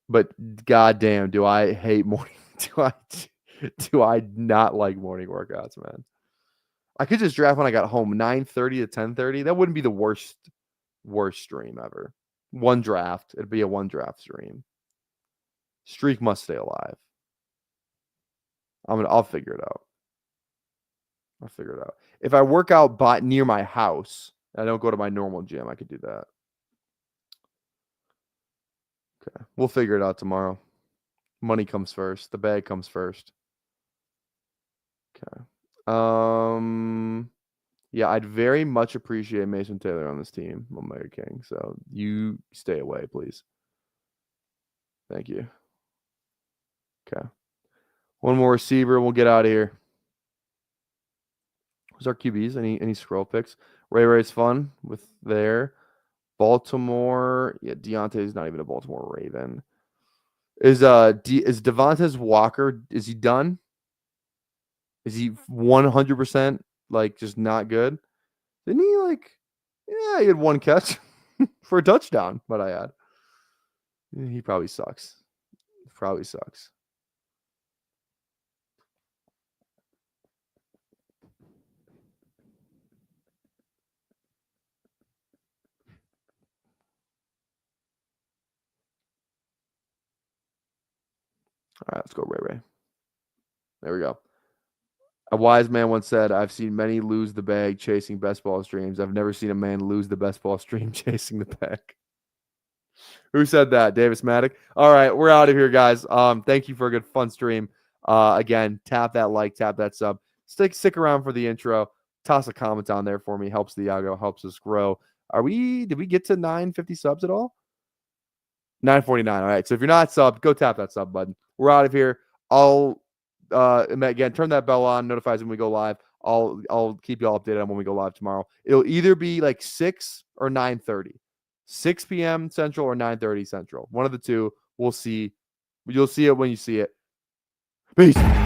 But goddamn, do I hate morning? Do I not like morning workouts, man? I could just draft when I got home, 9:30 to 10:30. That wouldn't be the worst stream ever. One draft. It'd be a 1 draft stream. Streak must stay alive. I'll figure it out. If I work out near my house, and I don't go to my normal gym, I could do that. Okay. We'll figure it out tomorrow. Money comes first. The bag comes first. Okay. Yeah, I'd very much appreciate Mason Taylor on this team, Omega King. So you stay away, please. Thank you. Okay. One more receiver, and we'll get out of here. Who's our QBs? Any scroll picks? Ray's fun with there. Baltimore. Yeah, Deontay's not even a Baltimore Raven. Is Devontae Walker? Is he done? Is he 100% like just not good? Didn't he Yeah, he had 1 catch for a touchdown. But I add, he probably sucks. All right, let's go Ray. There we go. A wise man once said, I've seen many lose the bag chasing best ball streams. I've never seen a man lose the best ball stream chasing the bag. Who said that? Davis Maddock. All right, we're out of here, guys. Thank you for a good fun stream. Again, tap that like, tap that sub. Stick around for the intro. Toss a comment down there for me. Helps the algo, helps us grow. Did we get to 950 subs at all? 949. All right. So if you're not subbed, go tap that sub button. We're out of here. I'll again, turn that bell on, notifies when we go live. I'll keep you all updated on when we go live tomorrow. It'll either be like 6 or 9:30, 6 p.m. Central or 9:30 Central. One of the two. We'll see. You'll see it when you see it. Peace.